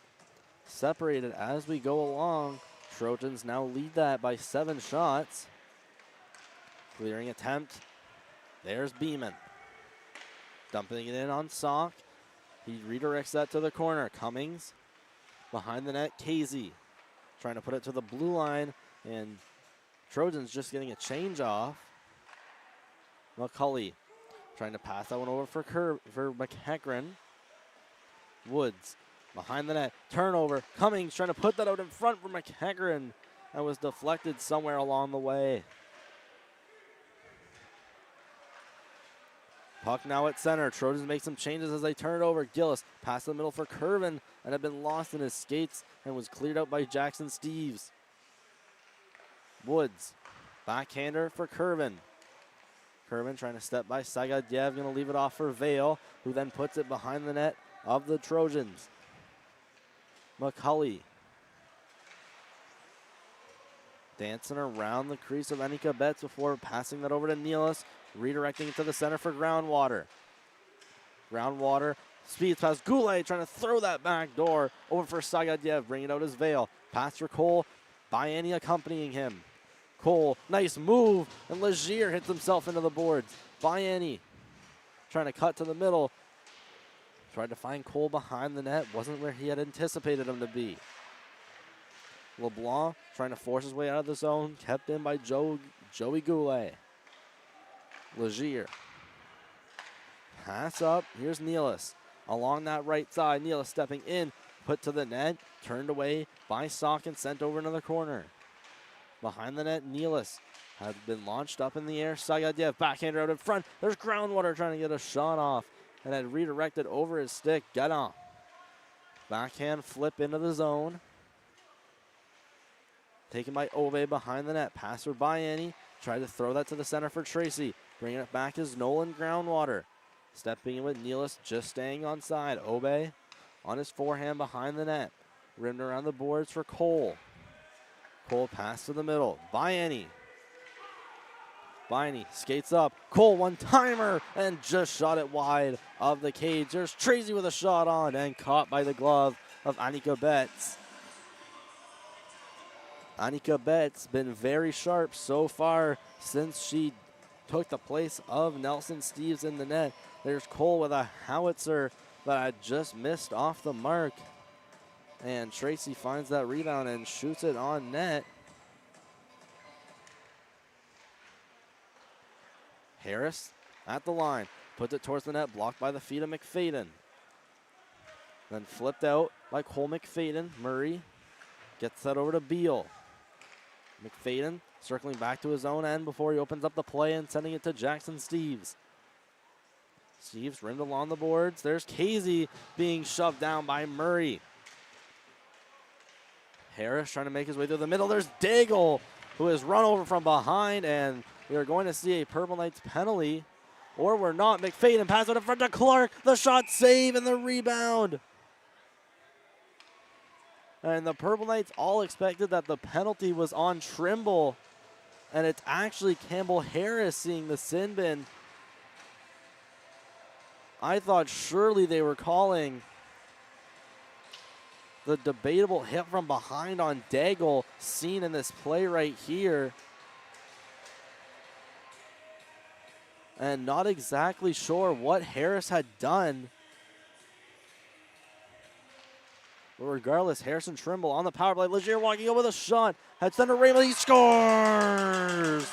separated as we go along. Trojans now lead that by 7 shots. Clearing attempt. There's Beeman. Dumping it in on Sock. He redirects that to the corner. Cummings behind the net. Casey trying to put it to the blue line. And Trojans just getting a change off. McCully trying to pass that one over for McEachran. Woods behind the net. Turnover. Cummings trying to put that out in front for McEachran. That was deflected somewhere along the way. Puck now at center. Trojans make some changes as they turn it over. Gillis past the middle for Curvin and had been lost in his skates and was cleared out by Jackson Steves. Woods, backhander for Curvin. Curvin trying to step by Sagadyev, going to leave it off for Vale, who then puts it behind the net of the Trojans. McCully dancing around the crease of Annika Betts before passing that over to Nealis. Redirecting it to the center for Groundwater. Groundwater speeds past Goulet, trying to throw that back door over for Sagadyev, bringing it out as Vale. Pass for Cole, Bayani accompanying him. Cole, nice move, and Legier hits himself into the boards. Bayani trying to cut to the middle. Tried to find Cole behind the net, wasn't where he had anticipated him to be. LeBlanc trying to force his way out of the zone, kept in by Joey Goulet. Legier. Pass up. Here's Nealis. Along that right side. Nealis stepping in. Put to the net. Turned away by Sock and sent over into the corner. Behind the net, Nealis had been launched up in the air. Sagadyev backhander out in front. There's Groundwater trying to get a shot off and had redirected over his stick. Get on. Backhand flip into the zone. Taken by Ove behind the net. Pass for Bayani. Tried to throw that to the center for Tracy. Bringing it back is Nolan Groundwater. Stepping in with Nealis, just staying on side. Obe on his forehand behind the net. Rimmed around the boards for Cole. Cole pass to the middle. Bayani. Bayani skates up. Cole one-timer and just shot it wide of the cage. There's Tracy with a shot on and caught by the glove of Annika Betts. Annika Betts been very sharp so far since she took the place of Nelson Steves in the net. There's Cole with a howitzer that had just missed off the mark. And Tracy finds that rebound and shoots it on net. Harris at the line. Puts it towards the net, blocked by the feet of McFadden. Then flipped out by Cole McFadden. Murray gets that over to Beal. McFadden circling back to his own end before he opens up the play and sending it to Jackson Steves. Steves rimmed along the boards. There's Casey being shoved down by Murray. Harris trying to make his way through the middle. There's Daigle, who is run over from behind, and we are going to see a Purple Knights penalty, or we're not. McFadden pass it in front to Clark. The shot save and the rebound. And the Purple Knights all expected that the penalty was on Trimble, and it's actually Campbell Harris seeing the sin bin. I thought surely they were calling the debatable hit from behind on Daigle, seen in this play right here. And not exactly sure what Harris had done. But regardless, Harrison Trimble on the power play. Legier walking over with a shot. Had center Raymond. He scores!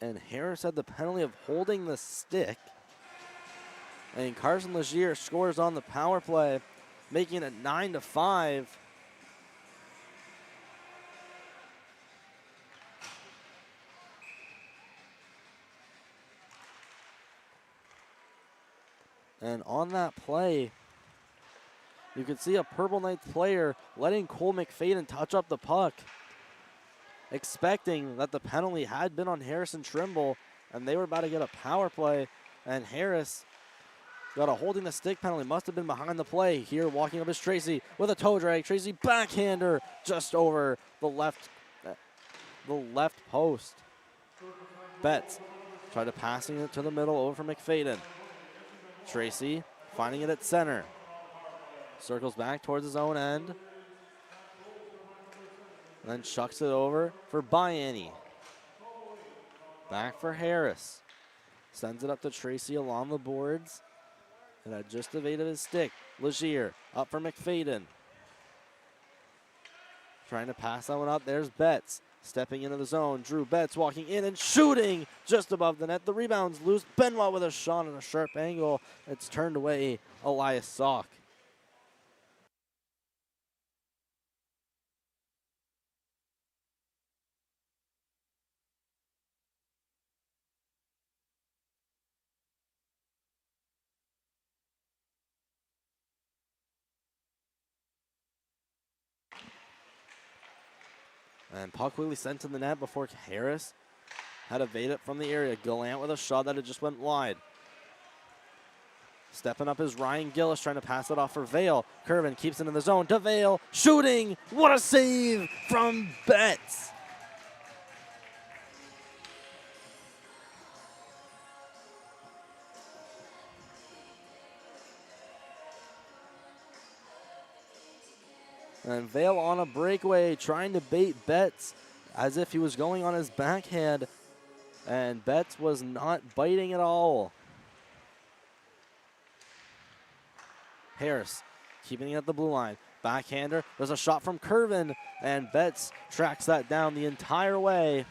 And Harris had the penalty of holding the stick. And Carson Legier scores on the power play, making it 9-5. And on that play, you can see a Purple Knights player letting Cole McFadden touch up the puck, expecting that the penalty had been on Harrison Trimble, and they were about to get a power play, and Harris got a holding the stick penalty. Must have been behind the play. Here walking up is Tracy with a toe drag. Tracy backhander just over the left post. Betts tried to passing it to the middle over for McFadden. Tracy finding it at center. Circles back towards his own end. And then chucks it over for Biani. Back for Harris. Sends it up to Tracy along the boards. And had just evaded his stick. Legier up for McFadden. Trying to pass that one up. There's Betts stepping into the zone. Drew Betts walking in and shooting just above the net. The rebound's loose. Benoit with a shot at a sharp angle. It's turned away. Elias Salk. And puck quickly sent to the net before Harris had evaded it from the area. Gallant with a shot that it just went wide. Stepping up is Ryan Gillis trying to pass it off for Vale. Curvin keeps it in the zone to Vale. Shooting. What a save from Betts. And Vale on a breakaway, trying to bait Betts as if he was going on his backhand. And Betts was not biting at all. Harris keeping it at the blue line. Backhander, there's a shot from Curvin, and Betts tracks that down the entire way.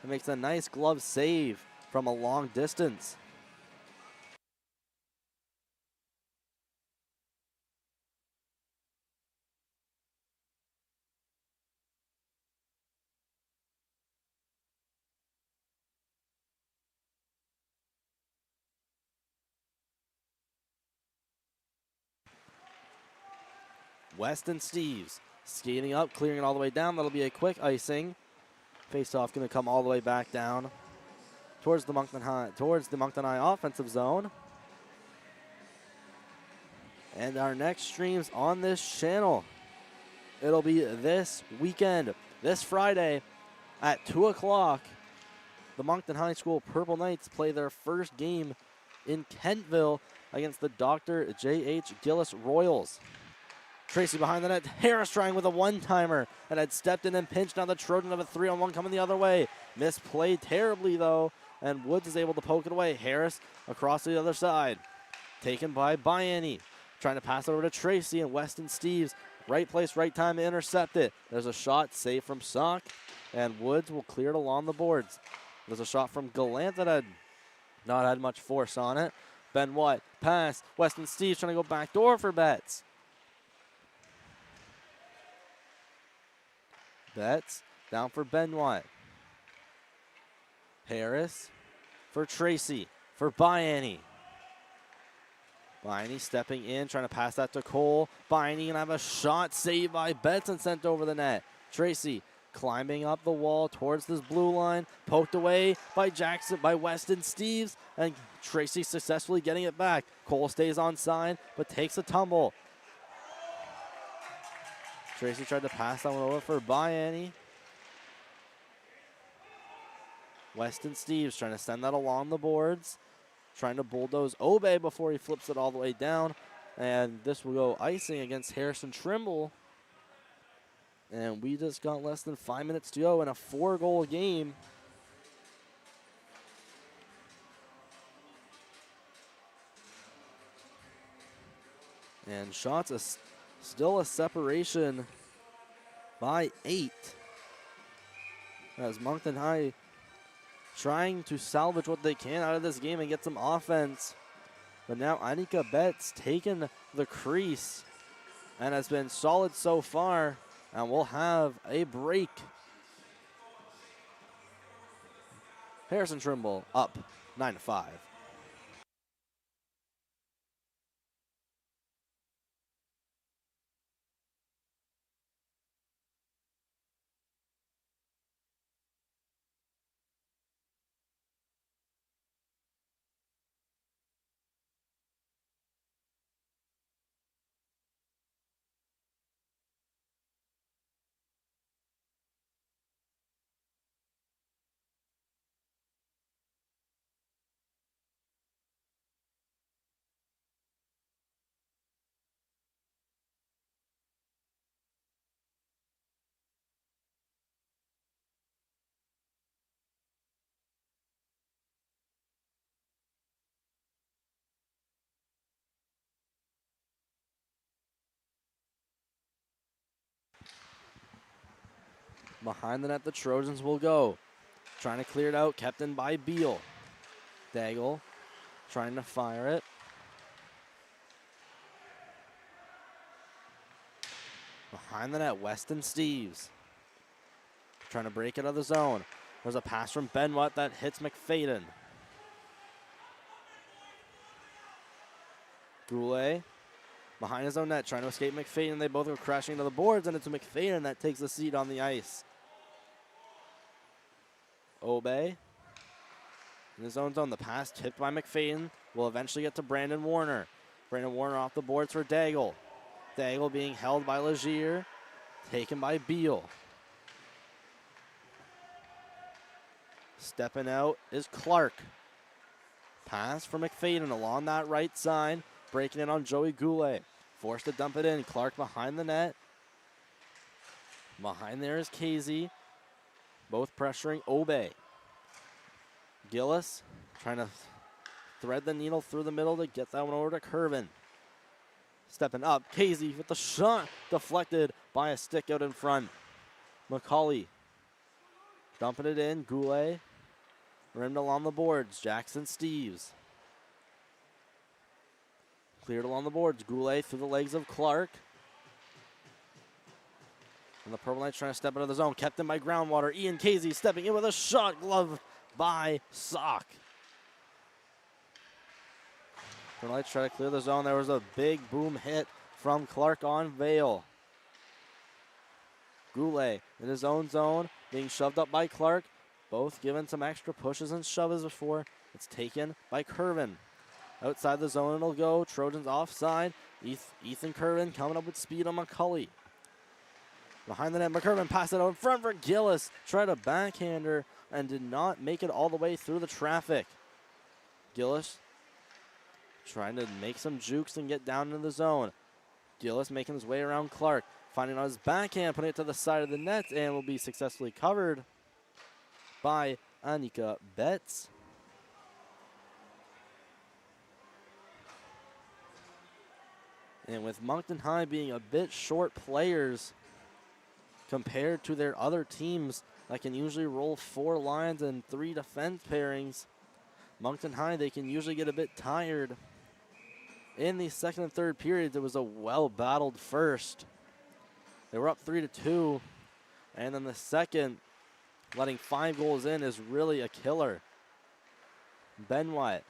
And makes a nice glove save from a long distance. Weston Steves skating up, clearing it all the way down. That'll be a quick icing. Faceoff going to come all the way back down towards the Moncton High offensive zone. And our next streams on this channel, it'll be this weekend, this Friday at 2 o'clock. The Moncton High School Purple Knights play their first game in Kentville against the Dr. J.H. Gillis Royals. Tracy behind the net. Harris trying with a one-timer and had stepped in and pinched. Now the Trojans have a 3-on-1 coming the other way. Misplayed terribly, though, and Woods is able to poke it away. Harris across to the other side. Taken by Biani. Trying to pass it over to Tracy, and Weston Steves. Right place, right time to intercept it. There's a shot saved from Sock, and Woods will clear it along the boards. There's a shot from Gallant that had not had much force on it. Benoit, pass. Weston Steves trying to go backdoor for Betts. Betts down for Benoit. Harris for Tracy, for Biani. Biani stepping in, trying to pass that to Cole. Biani gonna have a shot saved by Betts and sent over the net. Tracy climbing up the wall towards this blue line, poked away by Weston Steves, and Tracy successfully getting it back. Cole stays on side, but takes a tumble. Tracy tried to pass that one over for Biani. Weston Steves trying to send that along the boards. Trying to bulldoze Obey before he flips it all the way down. And this will go icing against Harrison Trimble. And we just got less than 5 minutes to go in a 4-goal game. And shots is still a separation by 8. As Moncton High trying to salvage what they can out of this game and get some offense. But now Anika Betts taking the crease and has been solid so far, and we'll have a break. Harrison Trimble up 9-5. Behind the net, the Trojans will go. Trying to clear it out, kept in by Beal. Daigle trying to fire it. Behind the net, Weston Steves. Trying to break it out of the zone. There's a pass from Benwat that hits McFadden. Goulet behind his own net, trying to escape McFadden. They both go crashing into the boards, and it's McFadden that takes the seat on the ice. Obey in his own zone. The pass tipped by McFadden will eventually get to Brandon Warner. Brandon Warner off the boards for Daigle. Daigle being held by Legier, taken by Beal. Stepping out is Clark. Pass for McFadden along that right side, breaking it on Joey Goulet. Forced to dump it in. Clark behind the net. Behind there is Casey. Both pressuring Obey. Gillis trying to thread the needle through the middle to get that one over to Curvin. Stepping up, Casey with the shot deflected by a stick out in front. McCauley dumping it in. Goulet rimmed along the boards. Jackson Steves cleared along the boards. Goulet through the legs of Clark. And the Purple Knights trying to step out of the zone. Kept in by Groundwater. Ian Casey stepping in with a shot glove by Sock. Purple Knights try to clear the zone. There was a big boom hit from Clark on Vale. Goulet in his own zone, being shoved up by Clark. Both given some extra pushes and shoves before it's taken by Curvin. Outside the zone it'll go. Trojans offside. Ethan Curvin coming up with speed on McCulley. Behind the net, McCurvin passed it out in front for Gillis. Tried a backhander and did not make it all the way through the traffic. Gillis trying to make some jukes and get down into the zone. Gillis making his way around Clark. Finding on his backhand, putting it to the side of the net, and will be successfully covered by Anika Betts. And with Moncton High being a bit short players compared to their other teams that can usually roll 4 lines and 3 defense pairings, Moncton High, they can usually get a bit tired. In the second and third periods, it was a well-battled first. They were up 3-2, and then the second, letting 5 goals in is really a killer. Ben White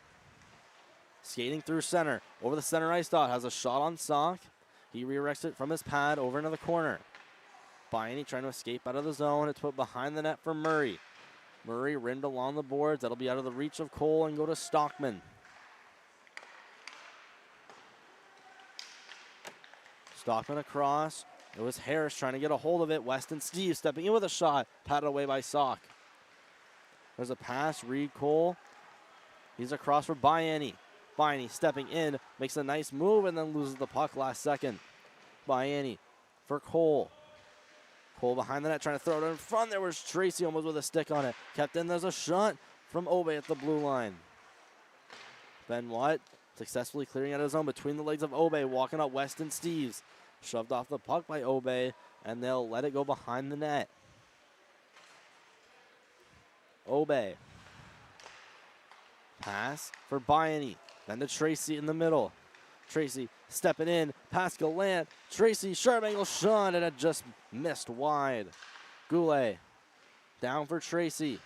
skating through center, over the center ice dot, has a shot on Sock. He redirects it from his pad over into the corner. Biney trying to escape out of the zone. It's put behind the net for Murray. Murray rimmed along the boards. That'll be out of the reach of Cole and go to Stockman. Stockman across. It was Harris trying to get a hold of it. Weston Steve stepping in with a shot. Patted away by Sock. There's a pass. Reed Cole. He's across for Biani. Biani stepping in. Makes a nice move and then loses the puck last second. Biani for Cole. Cole behind the net trying to throw it in front. There was Tracy almost with a stick on it. Kept in. There's a shot from Obey at the blue line. Ben Watt successfully clearing out his zone between the legs of Obey. Walking up Weston Steves. Shoved off the puck by Obey, and they'll let it go behind the net. Obey Pass for Bayani. Then to Tracy in the middle. Tracy stepping in, past Gallant. Tracy, sharp angle shot, and it just missed wide. Goulet down for Tracy.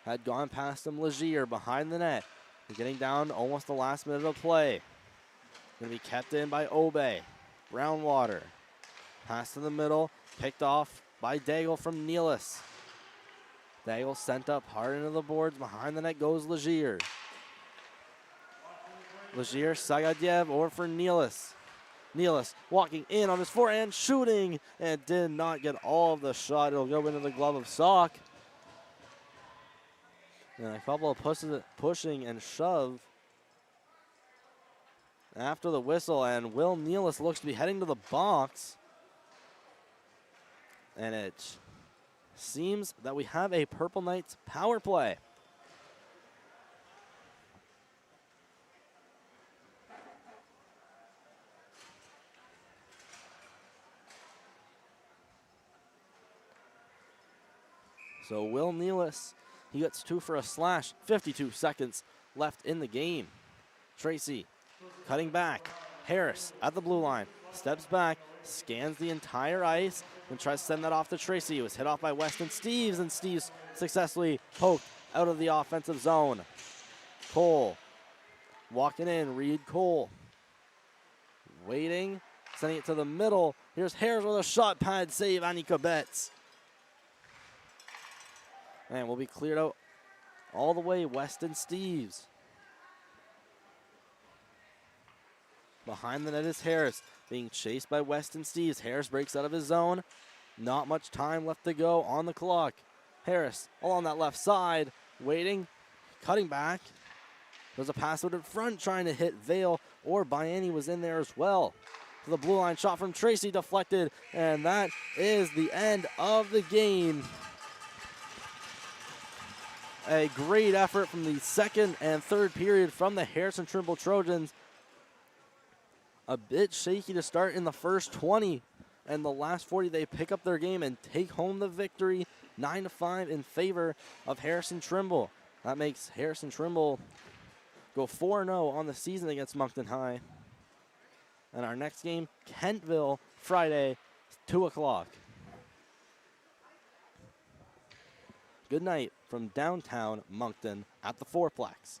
Had gone past him, Legier behind the net. They're getting down to almost the last minute of play. Going to be kept in by Obey. Brownwater. Pass to the middle, picked off by Daigle from Nealis. Daigle sent up hard into the boards. Behind the net goes Legier. Legier, Sagadyev over for Nealis. Nealis walking in on his forehand, shooting, and did not get all of the shot. It'll go into the glove of Sock. And a couple of pushing and shove after the whistle, and Will Nealis looks to be heading to the box. And it seems that we have a Purple Knights power play. So Will Nealis, he gets 2 for a slash. 52 seconds left in the game. Tracy cutting back. Harris at the blue line. Steps back, scans the entire ice, and tries to send that off to Tracy. He was hit off by Weston Steves, and Steves successfully poked out of the offensive zone. Cole walking in. Reed Cole waiting, sending it to the middle. Here's Harris with a shot pad save. Annika Betts. And will be cleared out all the way. Weston Steves. Behind the net is Harris, being chased by Weston Steves. Harris breaks out of his zone. Not much time left to go on the clock. Harris along that left side, waiting, cutting back. There's a pass out in front trying to hit Vale, or Bayani was in there as well. To the blue line, shot from Tracy, deflected, and that is the end of the game. A great effort from the second and third period from the Harrison Trimble Trojans. A bit shaky to start in the first 20, and the last 40 they pick up their game and take home the victory, 9-5 in favor of Harrison Trimble. That makes Harrison Trimble go 4-0 on the season against Moncton High. And our next game, Kentville, Friday, 2 o'clock. Good night from downtown Moncton at the Fourplex.